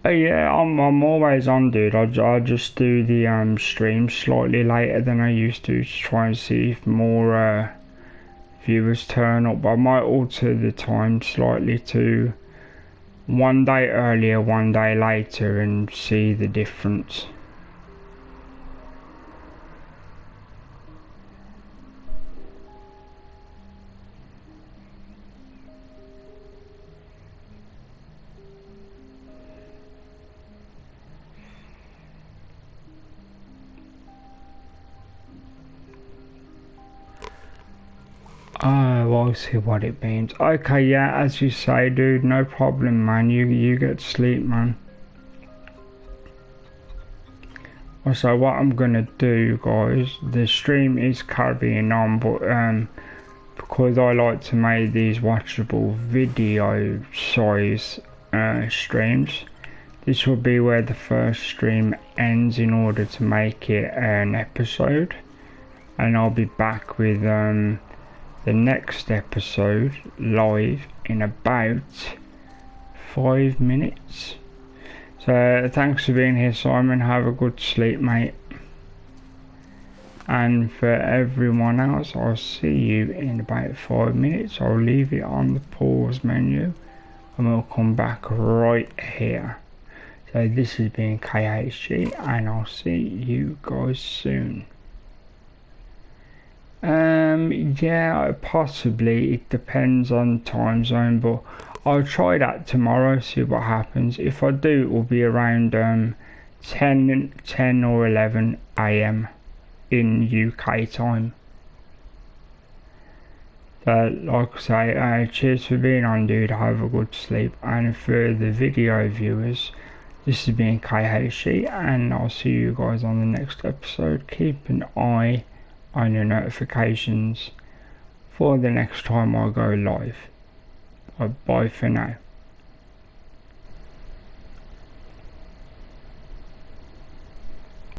Yeah, I'm always on, dude. I just do the stream slightly later than I used to try and see if more viewers turn up. I might alter the time slightly to one day earlier, one day later, and see the difference. Oh, I see what it means. Okay, yeah, as you say, dude, no problem, man. You get sleep, man. Also, what I'm gonna do, guys, the stream is carrying on, but because I like to make these watchable video size streams. This will be where the first stream ends in order to make it an episode, and I'll be back with the next episode live in about 5 minutes. So thanks for being here, Simon. Have a good sleep, mate. And for everyone else, I'll see you in about 5 minutes. I'll leave it on the pause menu and we'll come back right here. So this has been KHG, and I'll see you guys soon. Yeah, possibly. It depends on time zone, but I'll try that tomorrow, see what happens. If I do, it will be around 10 or 11 AM in UK time. So like I say, cheers for being on, dude. Have a good sleep. And for the video viewers, this has been KHG, and I'll see you guys on the next episode. Keep an eye on your notifications for the next time I go live. Bye for now.